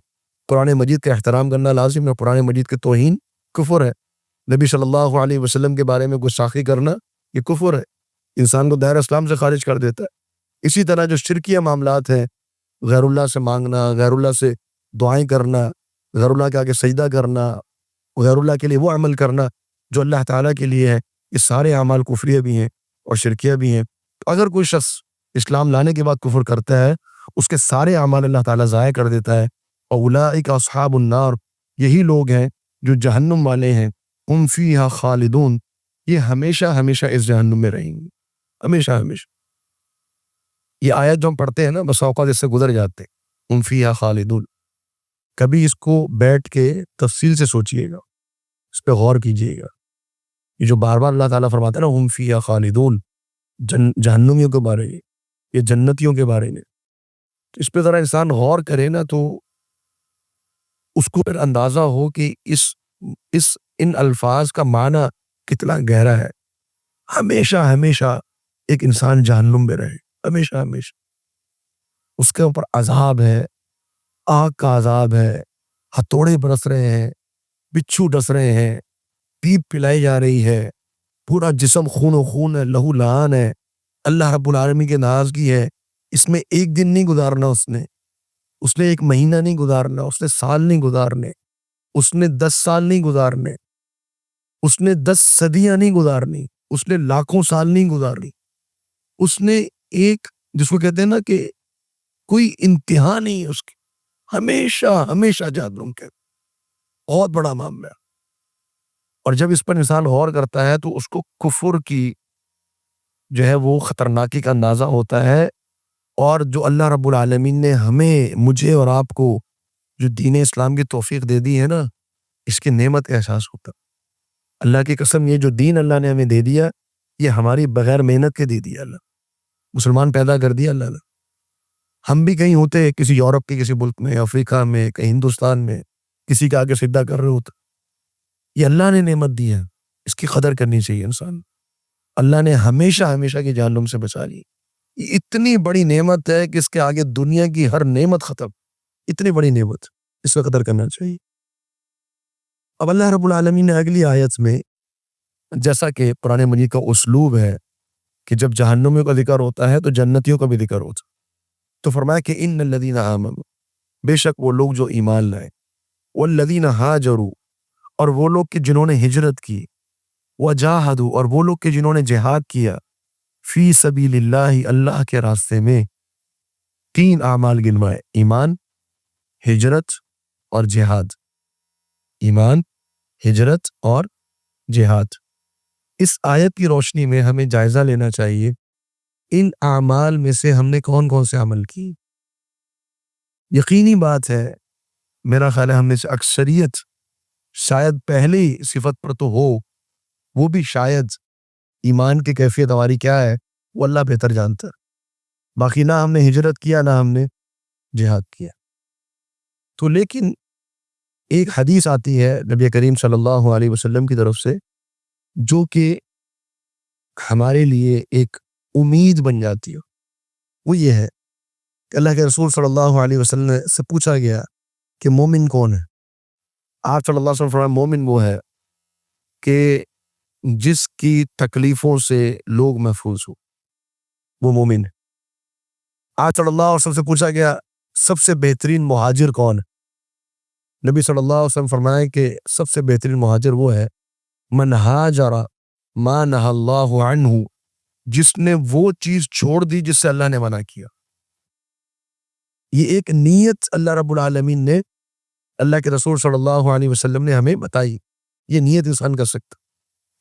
Speaker 1: قرآن مجید کا احترام کرنا لازم ہے، قرآن مجید کے توہین کفر ہے۔ نبی صلی اللہ علیہ وسلم کے بارے میں گستاخی کرنا یہ کفر ہے، انسان کو دائرہ اسلام سے خارج کر دیتا ہے۔ اسی طرح جو شرکیہ معاملات ہیں، غیر اللہ سے مانگنا، غیر اللہ سے دعائیں کرنا، غیر اللہ کے آگے سجدہ کرنا، غیر اللہ کے لیے وہ عمل کرنا جو اللہ تعالیٰ کے لیے ہے، یہ سارے اعمال کفریہ بھی ہیں اور شرکیہ بھی ہیں۔ تو اگر کوئی شخص اسلام لانے کے بعد کفر کرتا ہے، اس کے سارے اعمال اللہ تعالیٰ ضائع کر دیتا ہے۔ اور اولئک اصحاب النار، یہی لوگ ہیں جو جہنم والے ہیں، ہم فیہا خالدون، یہ ہمیشہ ہمیشہ اس جہنم میں رہیں گے، ہمیشہ ہمیشہ۔ یہ آیت جو ہم پڑھتے ہیں نا، بس اوقات اس سے گزر جاتے ہیں، ہم فیہا خالدون، کبھی اس کو بیٹھ کے تفصیل سے سوچئے گا، اس پہ غور کیجئے گا۔ یہ جو بار بار اللہ تعالیٰ فرماتا ہے نا ہم فیہا خالدون، جہنمیوں کے بارے میں، یہ جنتیوں کے بارے میں، تو اس پہ ذرا انسان غور کرے نا تو اس کو پھر اندازہ ہو کہ ان الفاظ کا معنی کتنا گہرا ہے۔ ہمیشہ ہمیشہ ایک انسان جہنم میں رہے، ہمیشہ ہمیشہ اس کے اوپر عذاب ہے، آگ کا عذاب ہے، ہتھوڑے برس رہے ہیں، بچھو ڈس رہے ہیں، پیپ پلائی جا رہی ہے، پورا جسم خون و خون ہے، لہو لہان ہے، اللہ رب العالمین کے ناراضگی ہے۔ اس میں ایک دن نہیں گزارنا، اس نے ایک مہینہ نہیں گزارنا، اس نے سال نہیں گزارنے، اس نے 10 سال نہیں گزارنے، اس نے 10 صدیاں نہیں گزارنی، اس نے لاکھوں سال نہیں گزارنی، اس نے ایک جس کو کہتے ہیں نا کہ کوئی انتہا نہیں ہے اس کی، ہمیشہ ہمیشہ جہنم کے، بہت بڑا معاملہ۔ اور جب اس پر انسان غور کرتا ہے تو اس کو کفر کی جو ہے وہ خطرناکی کا اندازہ ہوتا ہے، اور جو اللہ رب العالمین نے مجھے اور آپ کو جو دین اسلام کی توفیق دے دی ہے نا، اس کی نعمت کا احساس ہوتا ہے۔ اللہ کی قسم، یہ جو دین اللہ نے ہمیں دے دیا، یہ ہماری بغیر محنت کے دے دیا اللہ، مسلمان پیدا کر دیا اللہ نے۔ ہم بھی کہیں ہوتے کسی یورپ کے کسی ملک میں، افریقہ میں، کہیں ہندوستان میں، کسی کے آگے سجدہ کر رہے ہوتے۔ یہ اللہ نے نعمت دی ہے، اس کی قدر کرنی چاہیے انسان۔ اللہ نے ہمیشہ ہمیشہ کی جہنم سے بچا لی، یہ اتنی بڑی نعمت ہے کہ اس کے آگے دنیا کی ہر نعمت ختم، اتنی بڑی نعمت، اس کا قدر کرنا چاہیے۔ اب اللہ رب العالمین نے اگلی آیت میں، جیسا کہ قرآن مجید کا اسلوب ہے کہ جب جہنمیوں کا ذکر ہوتا ہے تو جنتیوں کا بھی ذکر ہوتا ہے، تو فرمایا کہ ان الذین آمنوا، بے شک وہ لوگ جو ایمان لائے، والذین ہاجروا، اور وہ لوگ کہ جنہوں نے ہجرت کی، وجاہدوا، اور وہ لوگ کہ جنہوں نے جہاد کیا، فی سبیل اللہ، اللہ کے راستے میں، 3 اعمال گنوائے، ایمان، ہجرت اور جہاد، ایمان، ہجرت اور جہاد۔ اس آیت کی روشنی میں ہمیں جائزہ لینا چاہیے ان اعمال میں سے ہم نے کون کون سے عمل کی۔ یقینی بات ہے، میرا خیال ہے ہم میں سے اکثریت شاید پہلی صفت پر تو ہو، وہ بھی شاید ایمان کی کیفیت ہماری کیا ہے وہ اللہ بہتر جانتا ہے، باقی نہ ہم نے ہجرت کیا نہ ہم نے جہاد کیا۔ تو لیکن ایک حدیث آتی ہے نبی کریم صلی اللہ علیہ وسلم کی طرف سے، جو کہ ہمارے لیے ایک امید بن جاتی ہے، وہ یہ ہے کہ اللہ کے رسول صلی اللہ علیہ وسلم سے پوچھا گیا کہ مومن کون ہے؟ آپ صلی اللہ علیہ وسلم فرمایا مومن وہ ہے کہ جس کی تکلیفوں سے لوگ محفوظ ہو، وہ مومن ہے۔ آپ صلی اللہ علیہ وسلم سے پوچھا گیا سب سے بہترین مہاجر کون ہے؟ نبی صلی اللہ علیہ وسلم فرمائے کہ سب سے بہترین مہاجر وہ ہے من ہاجر ما نہى اللہ عنہ، جس نے وہ چیز چھوڑ دی جس سے اللہ نے منع کیا۔ یہ ایک نیت اللہ رب العالمین نے، اللہ کے رسول صلی اللہ علیہ وسلم نے ہمیں بتائی۔ یہ نیت انسان کر سکتا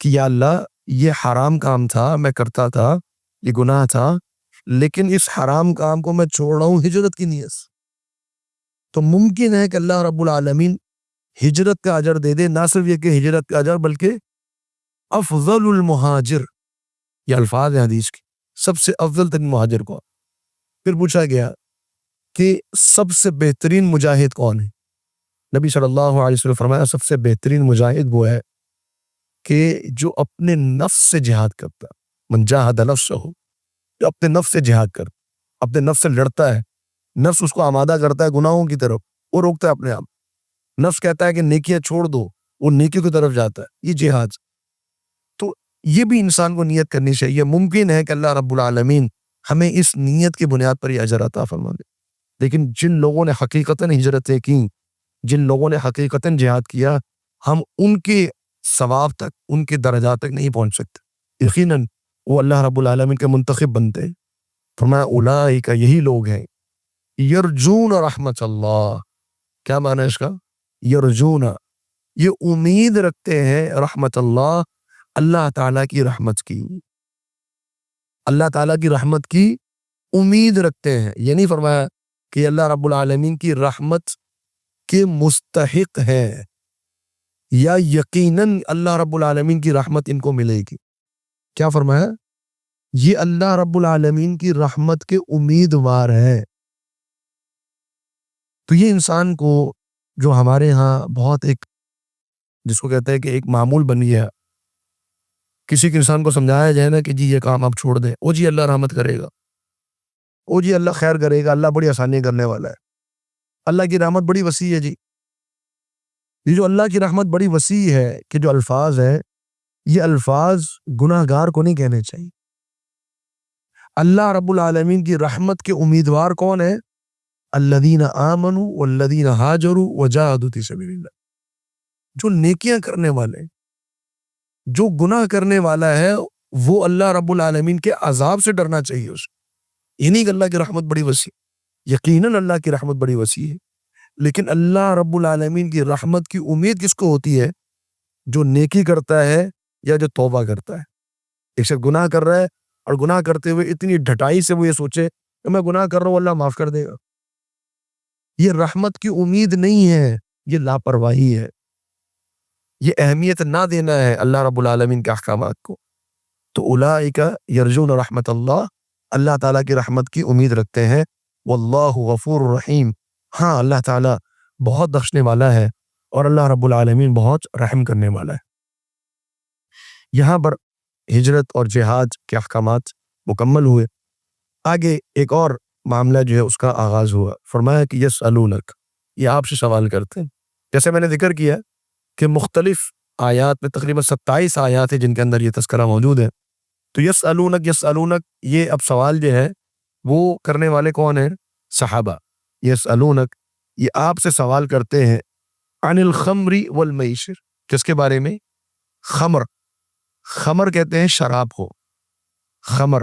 Speaker 1: کہ یا اللہ یہ حرام کام تھا، میں کرتا تھا، یہ گناہ تھا، لیکن اس حرام کام کو میں چھوڑ رہا ہوں ہجرت کی نیت سے۔ تو ممکن ہے کہ اللہ رب العالمین ہجرت کا اجر دے دے، نہ صرف یہ کہ ہجرت کا اجر بلکہ افضل المہاجر، یہ الفاظ ہیں حدیث کے، سب سے افضل ترین مہاجر کون۔ پھر پوچھا گیا کہ سب سے بہترین مجاہد کون ہے؟ نبی صلی اللہ علیہ وسلم فرمایا سب سے بہترین مجاہد وہ ہے کہ جو اپنے نفس سے جہاد کرتا ہے، من جاہد نفسہ، جو اپنے نفس سے جہاد کرتا، اپنے نفس سے لڑتا ہے، نفس اس کو آمادہ کرتا ہے گناہوں کی طرف، وہ روکتا ہے اپنے آپ، نفس کہتا ہے کہ نیکیاں چھوڑ دو، وہ نیکی کی طرف جاتا ہے، یہ جہاد۔ تو یہ بھی انسان کو نیت کرنی چاہیے۔ ممکن ہے کہ اللہ رب العالمین ہمیں اس نیت کی بنیاد پر یہ اجر عطا فرما دے۔ لیکن جن لوگوں نے حقیقتاً ہجرتیں کی، جن لوگوں نے حقیقتاً جہاد کیا، ہم ان کے ثواب تک، ان کے درجات تک نہیں پہنچ سکتے۔ یقیناً وہ اللہ رب العالمین کے منتخب بنتے ہیں۔ فرمایا اولئک، یہی لوگ ہیں، یرجون رحمت اللہ۔ کیا معنی ہے اس کا؟ یرجون، یہ امید رکھتے ہیں رحمت اللہ، اللہ تعالیٰ کی رحمت کی، اللہ تعالیٰ کی رحمت کی امید رکھتے ہیں۔ یہ نہیں فرمایا کہ اللہ رب العالمین کی رحمت کے مستحق ہے یا یقیناً اللہ رب العالمین کی رحمت ان کو ملے گی۔ کیا فرمایا؟ یہ اللہ رب العالمین کی رحمت کے امیدوار ہے۔ تو یہ انسان کو، جو ہمارے ہاں بہت ایک، جس کو کہتے ہیں کہ ایک معمول بن گیا، کسی کے انسان کو سمجھایا جائے نا کہ جی یہ کام آپ چھوڑ دیں، او جی اللہ رحمت کرے گا، او جی اللہ خیر کرے گا، اللہ بڑی آسانی کرنے والا ہے، اللہ کی رحمت بڑی وسیع ہے۔ جی یہ جو اللہ کی رحمت بڑی وسیع ہے کہ جو الفاظ ہے، یہ الفاظ گناہ گار کو نہیں کہنے چاہیے۔ اللہ رب العالمین کی رحمت کے امیدوار کون ہے؟ الذین آمنوا والذین ہاجروا وجاہدوا فی سبیل اللہ، جو نیکیاں کرنے والے، جو گناہ کرنے والا ہے، وہ اللہ رب العالمین کے عذاب سے ڈرنا چاہیے اسے۔ یہ نہیں کہ اللہ کی رحمت بڑی وسیع، یقیناً اللہ کی رحمت بڑی وسیع ہے، لیکن اللہ رب العالمین کی رحمت کی امید کس کو ہوتی ہے؟ جو نیکی کرتا ہے یا جو توبہ کرتا ہے۔ ایک شخص گناہ کر رہا ہے اور گناہ کرتے ہوئے اتنی ڈھٹائی سے وہ یہ سوچے کہ میں گناہ کر رہا ہوں، اللہ معاف کر دے گا، یہ رحمت کی امید نہیں ہے، یہ لاپرواہی ہے، یہ اہمیت نہ دینا ہے اللہ رب العالمین کے احکامات کو۔ تو اولئک یرجون رحمت اللہ، اللہ تعالیٰ کی رحمت کی امید رکھتے ہیں۔ واللہ غفور رحیم، ہاں اللہ تعالیٰ بہت بخشنے والا ہے اور اللہ رب العالمین بہت رحم کرنے والا ہے۔ یہاں پر ہجرت اور جہاد کے احکامات مکمل ہوئے۔ آگے ایک اور معاملہ جو ہے اس کا آغاز ہوا۔ فرمایا کہ یسألونک، یہ آپ سے سوال کرتے ہیں۔ جیسے میں نے ذکر کیا کہ مختلف آیات میں تقریباً 27 آیات ہیں جن کے اندر یہ تذکرہ موجود ہے۔ تو یسألونک، یسألونک، یہ اب سوال جو ہے وہ کرنے والے کون ہیں؟ صحابہ۔ یسألونک، یہ آپ سے سوال کرتے ہیں، عن الخمر والمیسر، کس کے بارے میں؟ خمر، خمر کہتے ہیں شراب کو، خمر،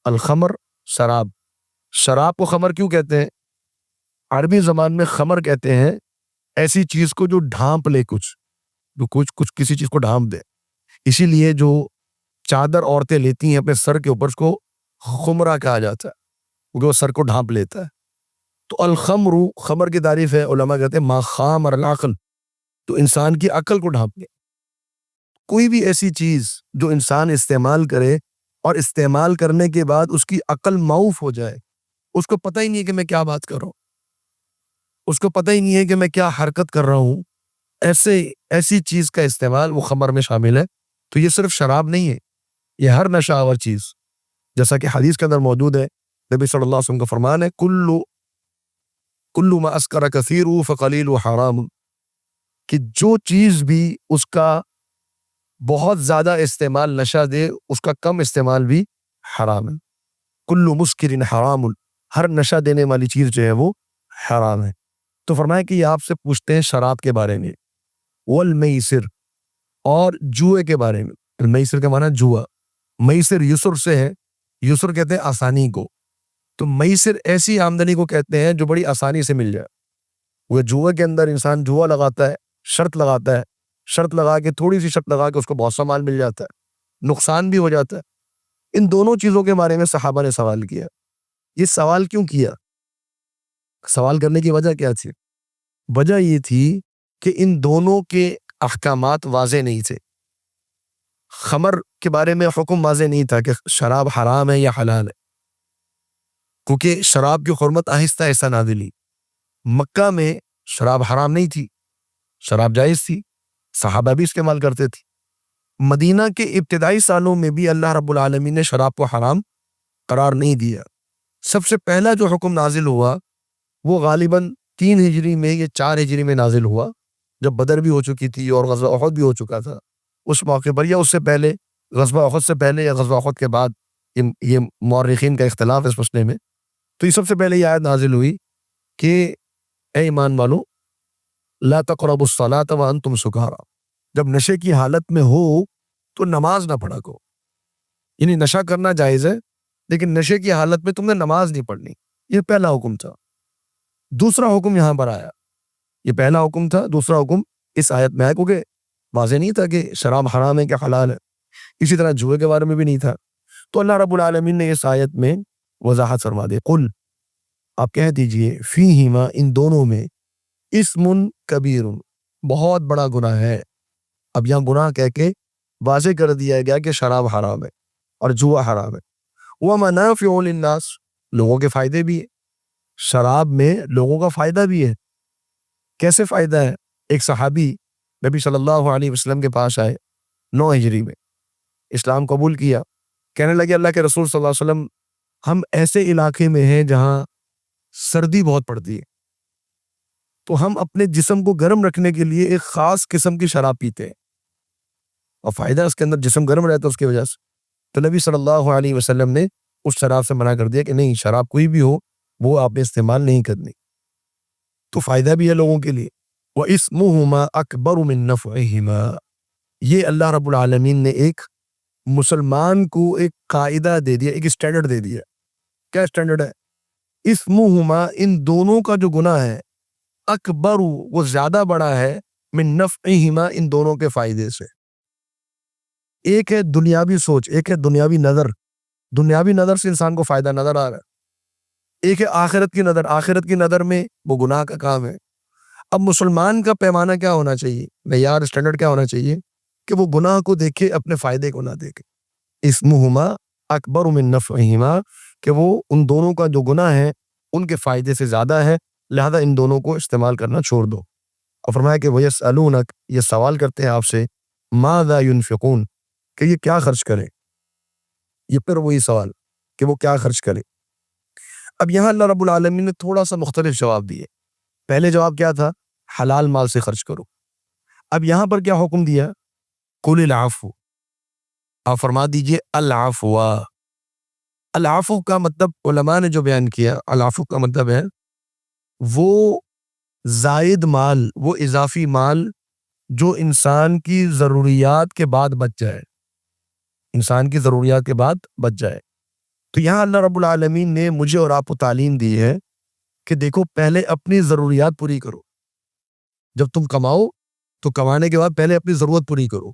Speaker 1: الخمر شراب، شراب کو خمر کیوں کہتے ہیں؟ عربی زبان میں خمر کہتے ہیں ایسی چیز کو جو ڈھانپ لے، کچھ کسی چیز کو ڈھانپ دے۔ اسی لیے جو چادر عورتیں لیتی ہیں اپنے سر کے اوپر، اس کو خمرہ کہا جاتا ہے، کیونکہ وہ سر کو ڈھانپ لیتا ہے۔ تو الخمر، خمر کی تعریف ہے، علماء کہتے ہیں ما خامر العقل، تو انسان کی عقل کو ڈھانپ لے۔ کوئی بھی ایسی چیز جو انسان استعمال کرے اور استعمال کرنے کے بعد اس کی عقل معوف ہو جائے، اس کو پتہ ہی نہیں ہے کہ میں کیا بات کر رہا ہوں، اس کو پتہ ہی نہیں ہے کہ میں کیا حرکت کر رہا ہوں، ایسی چیز کا استعمال وہ خمر میں شامل ہے۔ تو یہ صرف شراب نہیں ہے، یہ ہر نشہ آور چیز، جیسا کہ حدیث کے اندر موجود ہے، نبی صلی اللہ علیہ وسلم کا فرمان ہے، کل ما اسکر کثیر فقلیل حرام، کہ جو چیز بھی اس کا بہت زیادہ استعمال نشہ دے، اس کا کم استعمال بھی حرام ہے۔ کل مسکر حرام، ہر نشہ دینے والی چیز جو ہے وہ حرام ہے۔ تو فرمایا کہ یہ آپ سے پوچھتے ہیں شراب کے بارے میں، والمیسر، اور جوئے کے بارے میں۔ المیسر کا معنی جوا، میسر یسر سے ہے، یسر کہتے ہیں آسانی کو، تو میسر ایسی آمدنی کو کہتے ہیں جو بڑی آسانی سے مل جائے۔ وہ جوئے کے اندر انسان جوا لگاتا ہے، شرط لگاتا ہے، شرط لگا کے، تھوڑی سی شرط لگا کے اس کو بہت سا مال مل جاتا ہے، نقصان بھی ہو جاتا ہے۔ ان دونوں چیزوں کے بارے میں صحابہ نے سوال کیا۔ یہ سوال کیوں کیا؟ سوال کرنے کی وجہ کیا تھی؟ وجہ یہ تھی کہ ان دونوں کے احکامات واضح نہیں تھے۔ خمر کے بارے میں حکم واضح نہیں تھا کہ شراب حرام ہے یا حلال ہے، کیونکہ شراب کی حرمت آہستہ آہستہ نازل ہوئی۔ مکہ میں شراب حرام نہیں تھی، شراب جائز تھی، صحابہ بھی استعمال کرتے تھے۔ مدینہ کے ابتدائی سالوں میں بھی اللہ رب العالمین نے شراب کو حرام قرار نہیں دیا۔ سب سے پہلا جو حکم نازل ہوا وہ غالباً 3 ہجری میں یا 4 ہجری میں نازل ہوا، جب بدر بھی ہو چکی تھی اور غزوہ احد بھی ہو چکا تھا۔ اس موقع پر یا اس سے پہلے، غزوہ احد سے پہلے یا غزوہ احد کے بعد، یہ مورخین کا اختلاف ہے اس مسئلے میں۔ تو یہ سب سے پہلے یہ آیت نازل ہوئی کہ اے ایمان والو لا تقربوا الصلاة وانتم سکارا، جب نشے کی حالت میں ہو تو نماز نہ پڑھا کرو. یعنی نشہ کرنا جائز ہے لیکن نشے کی حالت میں تم نے نماز نہیں پڑھنی. یہ پہلا حکم تھا. دوسرا حکم یہاں پر آیا. یہ پہلا حکم تھا، دوسرا حکم اس آیت میں آیا کیونکہ واضح نہیں تھا کہ شراب حرام ہے کہ حلال ہے. اسی طرح جوئے کے بارے میں بھی نہیں تھا. تو اللہ رب العالمین نے اس آیت میں وضاحت فرما دی. قل، آپ کہہ دیجئے، فیہما، ان دونوں میں، اسم کبیر، بہت بڑا گناہ ہے. اب یہاں گناہ کہہ کے واضح کر دیا گیا کہ شراب حرام ہے اور جوا حرام ہے. ومنافع للناس، لوگوں کے فائدے بھی ہے. شراب میں لوگوں کا فائدہ بھی ہے. کیسے فائدہ ہے؟ ایک صحابی نبی صلی اللہ علیہ وسلم کے پاس آئے 9 ہجری میں، اسلام قبول کیا. کہنے لگے اللہ کے رسول صلی اللہ علیہ وسلم، ہم ایسے علاقے میں ہیں جہاں سردی بہت پڑتی ہے، تو ہم اپنے جسم کو گرم رکھنے کے لیے ایک خاص قسم کی شراب پیتے ہیں اور فائدہ اس کے اندر، جسم گرم رہتا ہے اس کی وجہ سے. تو نبی صلی اللہ علیہ وسلم نے اس شراب سے منع کر دیا کہ نہیں، شراب کوئی بھی ہو وہ آپ نے استعمال نہیں کرنی، تو فائدہ بھی ہے لوگوں کے لیے. وَإِثْمُهُمَا أَكْبَرُ مِن نَفْعِهِمَا، یہ اللہ رب العالمین نے ایک مسلمان کو ایک قاعدہ دے دیا، ایک اسٹینڈرڈ دے دیا. کیا اسٹینڈرڈ ہے؟ اسمہما، ان دونوں کا جو گناہ ہے، اکبر، وہ زیادہ بڑا ہے، من نفعہما، ان دونوں کے فائدے سے. ایک ہے دنیاوی سوچ، ایک ہے دنیاوی نظر. دنیاوی نظر سے انسان کو فائدہ نظر آ رہا ہے. ایک ہے آخرت کی نظر، آخرت کی نظر میں وہ گناہ کا کام ہے. اب مسلمان کا پیمانہ کیا ہونا چاہیے، معیار، اسٹینڈرڈ کیا ہونا چاہیے کہ وہ گناہ کو دیکھے، اپنے فائدے کو نہ دیکھے. اسمہما اکبر من نفعہما، کہ وہ ان دونوں کا جو گناہ ہے ان کے فائدے سے زیادہ ہے، لہذا ان دونوں کو استعمال کرنا چھوڑ دو. اور فرمایا کہ وَيَسْأَلُونَكَ، یہ سوال کرتے ہیں آپ سے، ماذا ينفقون، کہ یہ کیا خرچ کریں. یہ پھر وہی سوال کہ وہ کیا خرچ کرے. اب یہاں اللہ رب العالمین نے تھوڑا سا مختلف جواب دیے. پہلے جواب کیا تھا؟ حلال مال سے خرچ کرو. اب یہاں پر کیا حکم دیا؟ قُلِ الْعَفْوَ، آپ فرما دیجئے العفو. العفو کا مطلب علماء نے جو بیان کیا، العفو کا مطلب ہے وہ زائد مال، وہ اضافی مال جو انسان کی ضروریات کے بعد بچ جائے، انسان کی ضروریات کے بعد بچ جائے. تو یہاں اللہ رب العالمین نے مجھے اور آپ کو تعلیم دی ہے کہ دیکھو، پہلے اپنی ضروریات پوری کرو. جب تم کماؤ تو کمانے کے بعد پہلے اپنی ضرورت پوری کرو،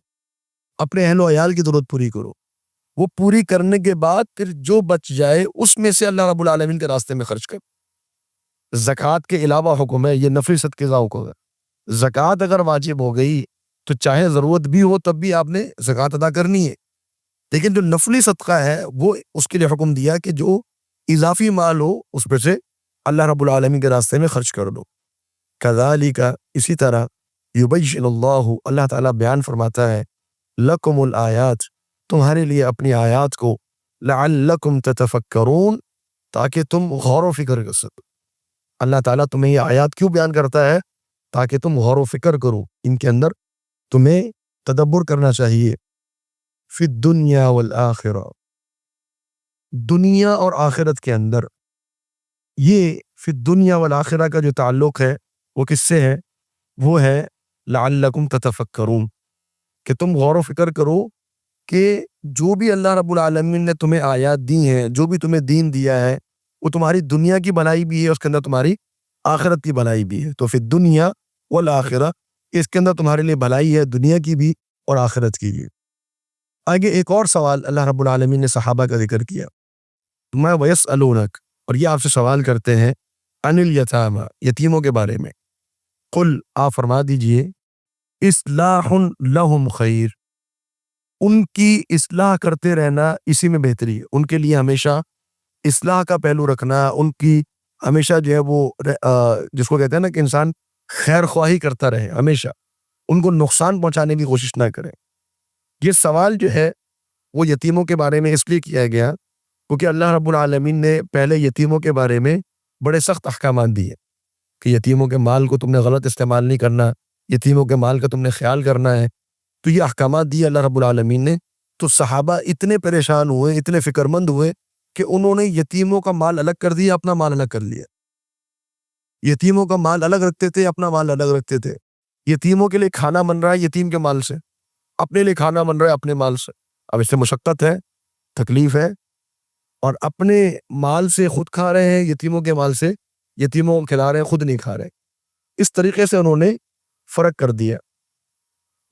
Speaker 1: اپنے اہل و عیال کی ضرورت پوری کرو. وہ پوری کرنے کے بعد پھر جو بچ جائے اس میں سے اللہ رب العالمین کے راستے میں خرچ کر. زکوٰۃ کے علاوہ حکم ہے، یہ نفلی صدقے کا حکم ہے. زکوٰۃ اگر واجب ہو گئی تو چاہے ضرورت بھی ہو تب بھی آپ نے زکوٰۃ ادا کرنی ہے. لیکن جو نفلی صدقہ ہے وہ اس کے لیے حکم دیا کہ جو اضافی مال ہو اس پر سے اللہ رب العالمین کے راستے میں خرچ کر دو. کذالک، اسی طرح، یبین اللہ، اللہ تعالیٰ بیان فرماتا ہے، لکم الآیات، تمہارے لیے اپنی آیات کو، لعلکم تتفکرون، تاکہ تم غور و فکر کر سکو. اللہ تعالیٰ تمہیں یہ آیات کیوں بیان کرتا ہے؟ تاکہ تم غور و فکر کرو، ان کے اندر تمہیں تدبر کرنا چاہیے. فی الدنیا والآخرہ، دنیا اور آخرت کے اندر. یہ فی الدنیا والآخرہ کا جو تعلق ہے وہ کس سے ہے؟ وہ ہے لعلکم تتفکرون، کہ تم غور و فکر کرو کہ جو بھی اللہ رب العالمین نے تمہیں آیات دی ہیں، جو بھی تمہیں دین دیا ہے، وہ تمہاری دنیا کی بھلائی بھی ہے، اس کے اندر تمہاری آخرت کی بھلائی بھی ہے. تو فی الدنیا والآخرہ، اس کے اندر تمہارے لیے بھلائی ہے، دنیا کی بھی اور آخرت کی بھی. آگے ایک اور سوال اللہ رب العالمین نے صحابہ کا ذکر کیا. میں وَيَسْأَلُونَكَ، اور یہ آپ سے سوال کرتے ہیں، عن الیتامی، یتیموں کے بارے میں. قل، آپ فرما دیجئے، اصلاح لہم خیر، ان کی اصلاح کرتے رہنا اسی میں بہتری ہے. ان کے لیے ہمیشہ اصلاح کا پہلو رکھنا، ان کی ہمیشہ جو ہے وہ جس کو کہتے ہیں نا کہ انسان خیر خواہی کرتا رہے، ہمیشہ ان کو نقصان پہنچانے کی کوشش نہ کرے. یہ سوال جو ہے وہ یتیموں کے بارے میں اس لیے کیا گیا کیونکہ اللہ رب العالمین نے پہلے یتیموں کے بارے میں بڑے سخت احکامات دیے کہ یتیموں کے مال کو تم نے غلط استعمال نہیں کرنا، یتیموں کے مال کا تم نے خیال کرنا ہے. تو یہ احکامات دیے اللہ رب العالمین نے. تو صحابہ اتنے پریشان ہوئے، اتنے فکر مند ہوئے کہ انہوں نے یتیموں کا مال الگ کر دیا، اپنا مال الگ کر لیا. یتیموں کا مال الگ رکھتے تھے، اپنا مال الگ رکھتے تھے. یتیموں کے لیے کھانا بن رہا ہے یتیم کے مال سے، اپنے لیے کھانا بن رہا ہے اپنے مال سے. اب اس سے مشقت ہے، تکلیف ہے، اور اپنے مال سے خود کھا رہے ہیں، یتیموں کے مال سے یتیموں کو کھلا رہے ہیں، خود نہیں کھا رہے. اس طریقے سے انہوں نے فرق کر دیا.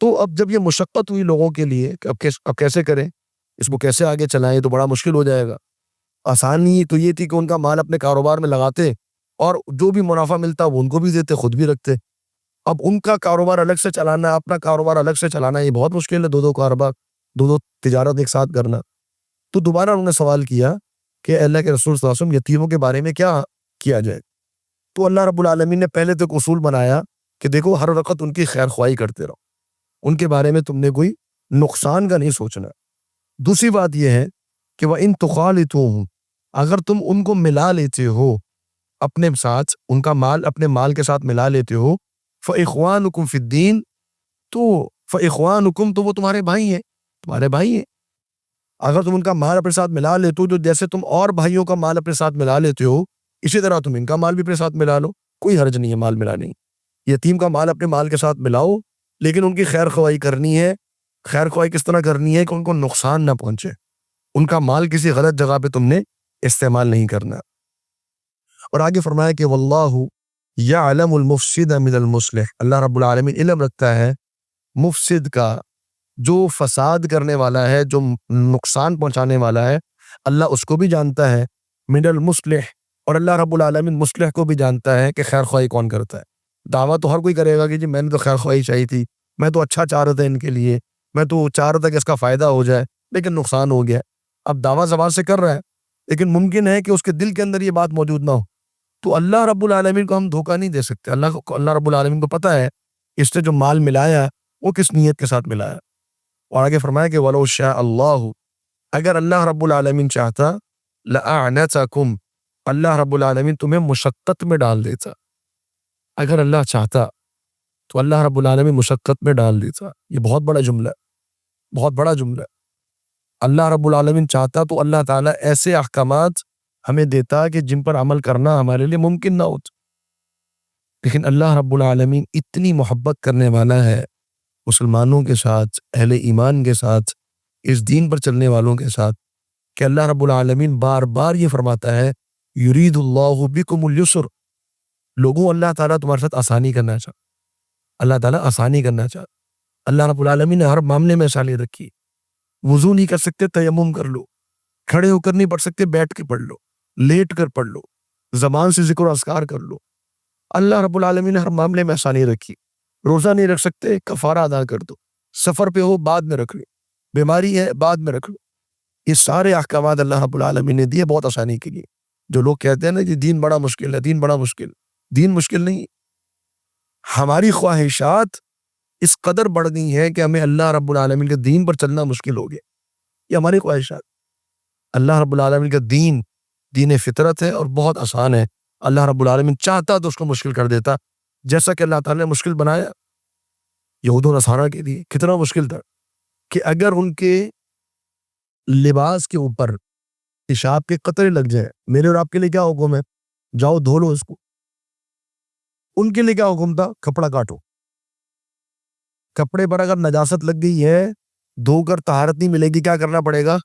Speaker 1: تو اب جب یہ مشقت ہوئی لوگوں کے لیے کہ اب کیسے کریں، اس کو کیسے آگے چلائیں، تو بڑا مشکل ہو جائے گا. آسانی تو یہ تھی کہ ان کا مال اپنے کاروبار میں لگاتے اور جو بھی منافع ملتا وہ ان کو بھی دیتے، خود بھی رکھتے. اب ان کا کاروبار الگ سے چلانا، اپنا کاروبار الگ سے چلانا، یہ بہت مشکل ہے، دو کاروبار، دو تجارت ایک ساتھ کرنا. تو دوبارہ انہوں نے سوال کیا کہ اللہ کے رسول صلی اللہ علیہ وسلم یتیموں کے بارے میں کیا کیا جائے. تو اللہ رب العالمین نے پہلے تو ایک اصول بنایا کہ دیکھو ہر وقت ان کی خیر خواہی کرتے رہو، ان کے بارے میں تم نے کوئی نقصان کا نہیں سوچنا. دوسری بات یہ ہے کہ وَإِن تُخَالِطُوهُمْ، اگر تم ان کو ملا لیتے ہو اپنے ساتھ، ان کا مال اپنے مال کے ساتھ ملا لیتے ہو، فَإِخْوَانُكُمْ فِي الدِّينِ، تو فَإِخْوَانُكُمْ، تو وہ تمہارے بھائی ہیں، تمہارے بھائی ہیں. اگر تم ان کا مال اپنے ساتھ ملا لیتے ہو، جو جیسے تم اور بھائیوں کا مال اپنے ساتھ ملا لیتے ہو، اسی طرح تم ان کا مال بھی اپنے ساتھ ملا لو، کوئی حرج نہیں ہے مال ملانے. یتیم کا مال اپنے مال کے ساتھ ملاؤ، لیکن ان کی خیر خواہی کرنی ہے. خیر خواہی کس طرح کرنی ہے کہ ان کو نقصان نہ پہنچے، ان کا مال کسی غلط جگہ پہ تم نے استعمال نہیں کرنا. اور آگے فرمایا کہ واللہ یعلم المفسد من المصلح، اللہ رب العالمین علم رکھتا ہے مفسد کا، جو فساد کرنے والا ہے، جو نقصان پہنچانے والا ہے، اللہ اس کو بھی جانتا ہے. من المصلح، اور اللہ رب العالمین مصلح کو بھی جانتا ہے کہ خیر خواہی کون کرتا ہے. دعویٰ تو ہر کوئی کرے گا کہ جی میں نے تو خیر خواہی چاہی تھی، میں تو اچھا چاہ رہا تھا ان کے لیے، میں تو چاہ رہا تھا کہ اس کا فائدہ ہو جائے، لیکن نقصان ہو گیا. اب دعویٰ زبان سے کر رہا ہے، لیکن ممکن ہے کہ اس کے دل کے اندر یہ بات موجود نہ ہو. تو اللہ رب العالمین کو ہم دھوکہ نہیں دے سکتے. اللہ رب العالمین کو پتہ ہے اس نے جو مال ملایا وہ کس نیت کے ساتھ ملایا. اور آگے فرمایا کہ وَلَوْ شَاءَ اللَّهُ، اگر اللہ رب العالمین چاہتا، لَأَعْنَتَكُمْ، اللہ رب العالمین تمہیں مشقت میں ڈال دیتا. اگر اللہ چاہتا تو اللہ رب العالمین مشقت میں ڈال دیتا. یہ بہت بڑا جملہ ہے، بہت بڑا جملہ ہے. اللہ رب العالمین چاہتا تو اللہ تعالیٰ ایسے احکامات ہمیں دیتا کہ جن پر عمل کرنا ہمارے لیے ممکن نہ ہوتا. لیکن اللہ رب العالمین اتنی محبت کرنے والا ہے مسلمانوں کے ساتھ، اہل ایمان کے ساتھ، اس دین پر چلنے والوں کے ساتھ، کہ اللہ رب العالمین بار بار یہ فرماتا ہے یرید اللہ بکم اليسر، لوگوں اللہ تعالیٰ تمہارے ساتھ آسانی کرنا چاہتا، اللہ تعالیٰ آسانی کرنا چاہتا. اللہ رب العالمین نے ہر معاملے میں آسانی رکھی. وضو نہیں کر سکتے تیمم کر لو، کھڑے ہو کر نہیں پڑھ سکتے بیٹھ کے پڑھ لو، لیٹ کر پڑھ لو، زبان سے ذکر و اذکار کر لو. اللہ رب العالمین نے ہر معاملے میں آسانی رکھی. روزہ نہیں رکھ سکتے کفارہ ادا کر دو، سفر پہ ہو بعد میں رکھ لو، بیماری ہے بعد میں رکھ لو. یہ سارے احکامات اللہ رب العالمین نے دیے بہت آسانی کے لیے. جو لوگ کہتے ہیں نا کہ دین بڑا مشکل ہے، دین بڑا مشکل، دین مشکل نہیں. ہماری خواہشات اس قدر بڑھ گئی ہیں کہ ہمیں اللہ رب العالمین کے دین پر چلنا مشکل ہو گیا. یہ ہماری خواہشات. اللہ رب العالمین کا دین دین فطرت ہے اور بہت آسان ہے. اللہ رب العالمین چاہتا تو اس کو مشکل کر دیتا، جیسا کہ اللہ تعالیٰ نے مشکل بنایا یہود و نصارہ کے لیے. کتنا مشکل تھا کہ اگر ان کے لباس کے اوپر پیشاب کے قطرے لگ جائے، میرے اور آپ کے لیے کیا حکم ہے؟ جاؤ دھو لو اس کو. ان کے لیے کیا حکم تھا؟ کپڑا کاٹو. کپڑے پر اگر نجاست لگ گئی ہے، دھو کر طہارت نہیں ملے گی، کیا کرنا پڑے گا؟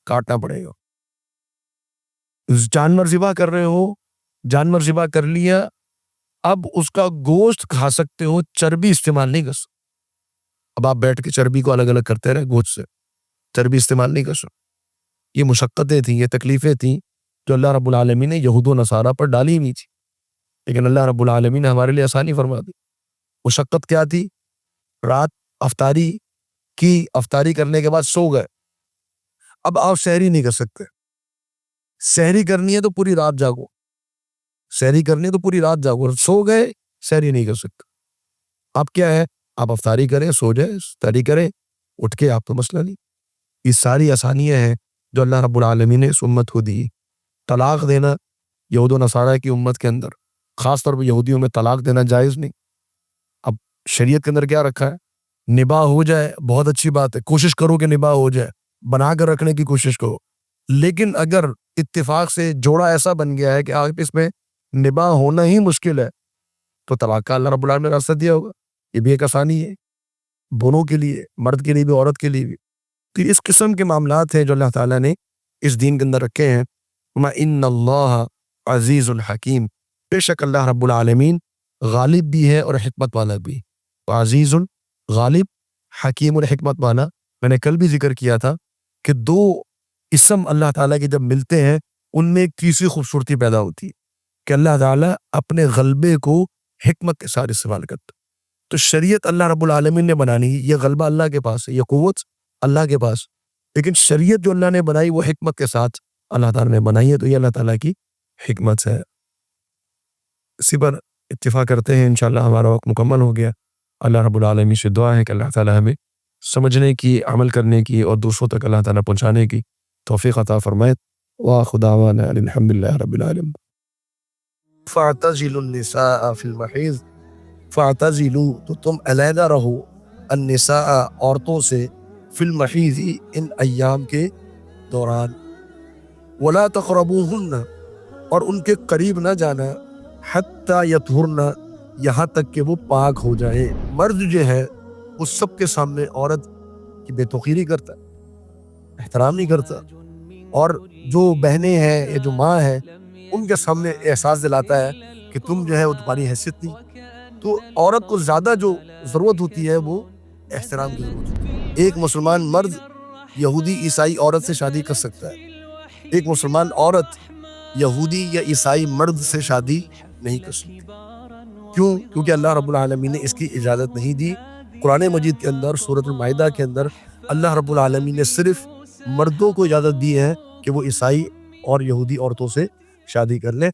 Speaker 1: کاٹنا پڑے گا. جانور ذبح کر رہے ہو، جانور ذبح کر لیا، اب اس کا گوشت کھا سکتے ہو، چربی استعمال نہیں کر سکتے. اب آپ بیٹھ کے چربی کو الگ الگ کرتے رہے، گوشت سے چربی استعمال نہیں کر سکتے. یہ مشقتیں تھیں، یہ تکلیفیں تھیں جو اللہ رب العالمین نے یہود و نصارہ پر ڈالی ہوئی تھی، لیکن اللہ رب العالمین نے ہمارے لیے آسانی فرما دی. مشقت کیا تھی؟ رات افطاری کی، افطاری کرنے کے بعد سو گئے، اب آپ سحری نہیں کر سکتے. سحری کرنی ہے تو پوری رات جاگو، سحری کرنی ہے تو پوری رات جاگو. سو گئے، سحری نہیں کر سکتے. اب کیا ہے؟ آپ افطاری کریں، سو جائیں، سحری کریں، اٹھ کے آپ تو مسئلہ نہیں. یہ ساری آسانیاں ہیں جو اللہ رب العالمین نے اس امت کو دی. طلاق دینا یہود و نصارہ کی امت کے اندر، خاص طور پہ یہودیوں میں طلاق دینا جائز نہیں. اب شریعت کے اندر کیا رکھا ہے؟ نباہ ہو جائے بہت اچھی بات ہے، کوشش کرو کہ نباہ ہو جائے، بنا کر رکھنے کی کوشش کرو. لیکن اگر اتفاق سے جوڑا ایسا بن گیا ہے کہ آپ اس میں نباہ ہونا ہی مشکل ہے، تو طلاق کا اللہ رب العالمین نے راستہ دیا ہوگا. یہ بھی ایک آسانی ہے دونوں کے لیے, مرد کے لیے بھی عورت کے لیے بھی. تو اس قسم کے معاملات ہیں جو اللہ تعالیٰ نے اس دین کے اندر رکھے ہیں. ان اللہ عزیز الحکیم, بے شک اللہ رب العالمین غالب بھی ہے اور حکمت والا بھی. عزیز غالب, حکیم اور حکمت والا. میں نے کل بھی ذکر کیا تھا کہ دو اسم اللہ تعالیٰ کے جب ملتے ہیں ان میں ایک تیسری خوبصورتی پیدا ہوتی ہے کہ اللہ تعالیٰ اپنے غلبے کو حکمت کے ساتھ استعمال کرتا. تو شریعت اللہ رب العالمین نے بنانی, یہ غلبہ اللہ کے پاس ہے, یہ قوت اللہ کے پاس, لیکن شریعت جو اللہ نے بنائی وہ حکمت کے ساتھ اللہ تعالیٰ نے بنائی ہے. تو یہ اللہ تعالیٰ کی حکمت ہے. اسی پر اتفاق کرتے ہیں, انشاءاللہ ہمارا وقت مکمل ہو گیا. اللہ رب العالمین سے دعا ہے کہ اللہ تعالیٰ ہمیں سمجھنے کی, عمل کرنے کی اور دوسروں تک اللہ تعالیٰ پہنچانے کی توفیق عطا فرمائے. وآخر دعوانا الحمدللہ رب العالمین. فاعتزلوا النساء فی المحیض, فاعتزلوا تو تم علیحدہ رہو, النساء عورتوں سے, فی المحیض ان ایام کے دوران, ولا تقربوہن اور ان کے قریب نہ جانا, حتی یطہرن یہاں تک کہ وہ پاک ہو جائے. مرد جو ہے وہ سب کے سامنے عورت کی بے توقیری کرتا ہے, احترام نہیں کرتا, اور جو بہنیں ہیں یا جو ماں ہے ان کے سامنے احساس دلاتا ہے کہ تم جو ہے وہ تمہاری حیثیت نہیں. تو عورت کو زیادہ جو ضرورت ہوتی ہے وہ احترام کی ضرورت ہوتی ہے. ایک مسلمان مرد یہودی عیسائی عورت سے شادی کر سکتا ہے, ایک مسلمان عورت یہودی یا عیسائی مرد سے شادی نہیں کر سکتی. کیوں؟ کیونکہ اللہ رب العالمین نے اس کی اجازت نہیں دی. قرآن مجید کے اندر سورۃ المائدہ کے اندر اللہ رب العالمین نے صرف مردوں کو اجازت دی ہے کہ وہ عیسائی اور یہودی عورتوں سے شادی کر لیں.